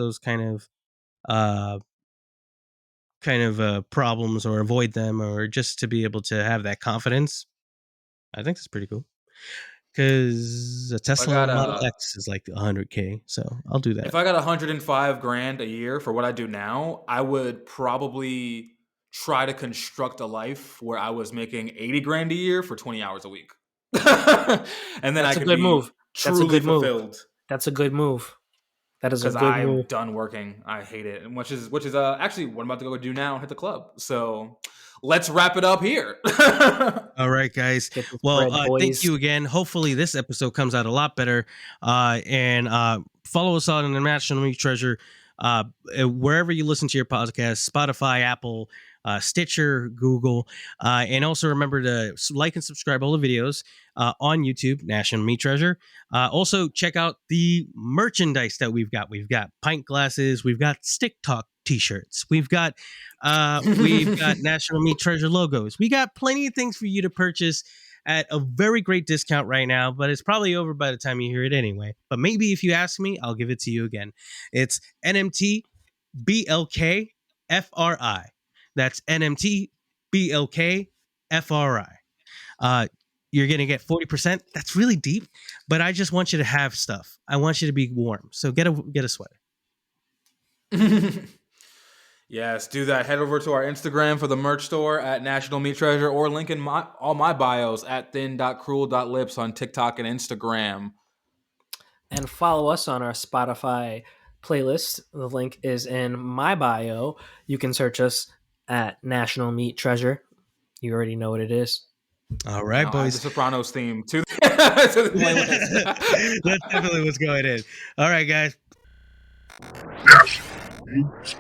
uh kind of problems or avoid them, or just to be able to have that confidence, I think it's pretty cool. Because a I Tesla got Model X is like 100K, so I'll do that. If I got 105 grand a year for what I do now, I would probably try to construct a life where I was making 80 grand a year for 20 hours a week. And then I That's a could good be move. That's a truly good move. fulfilled That's a good move. That is a because good I'm move. done working. I hate it. And which is actually what I'm about to go do now, hit the club. So let's wrap it up here. All right, guys. Get this Well, bread, thank boys. you again. Hopefully, this episode comes out a lot better. And follow us on the National Meat Treasure, wherever you listen to your podcast: Spotify, Apple, Stitcher, Google, and also remember to like and subscribe all the videos on YouTube, National Meat Treasure. Also, check out the merchandise that we've got. We've got pint glasses. We've got Stick Talk T-shirts. We've got National Meat Treasure logos. We got plenty of things for you to purchase at a very great discount right now, but it's probably over by the time you hear it anyway. But maybe if you ask me, I'll give it to you again. It's NMT BLK FRI. That's NMT BLK FRI. You're going to get 40%. That's really deep, but I just want you to have stuff. I want you to be warm. So get a sweater. Yes, do that. Head over to our Instagram for the merch store at National Meat Treasure, or link in all my bios at thin.cruel.lips on TikTok and Instagram. And follow us on our Spotify playlist. The link is in my bio. You can search us at National Meat Treasure. You already know what it is. All right, I'll add boys. the Sopranos theme to the playlist. That's definitely what's going in. All right, guys. Kinks.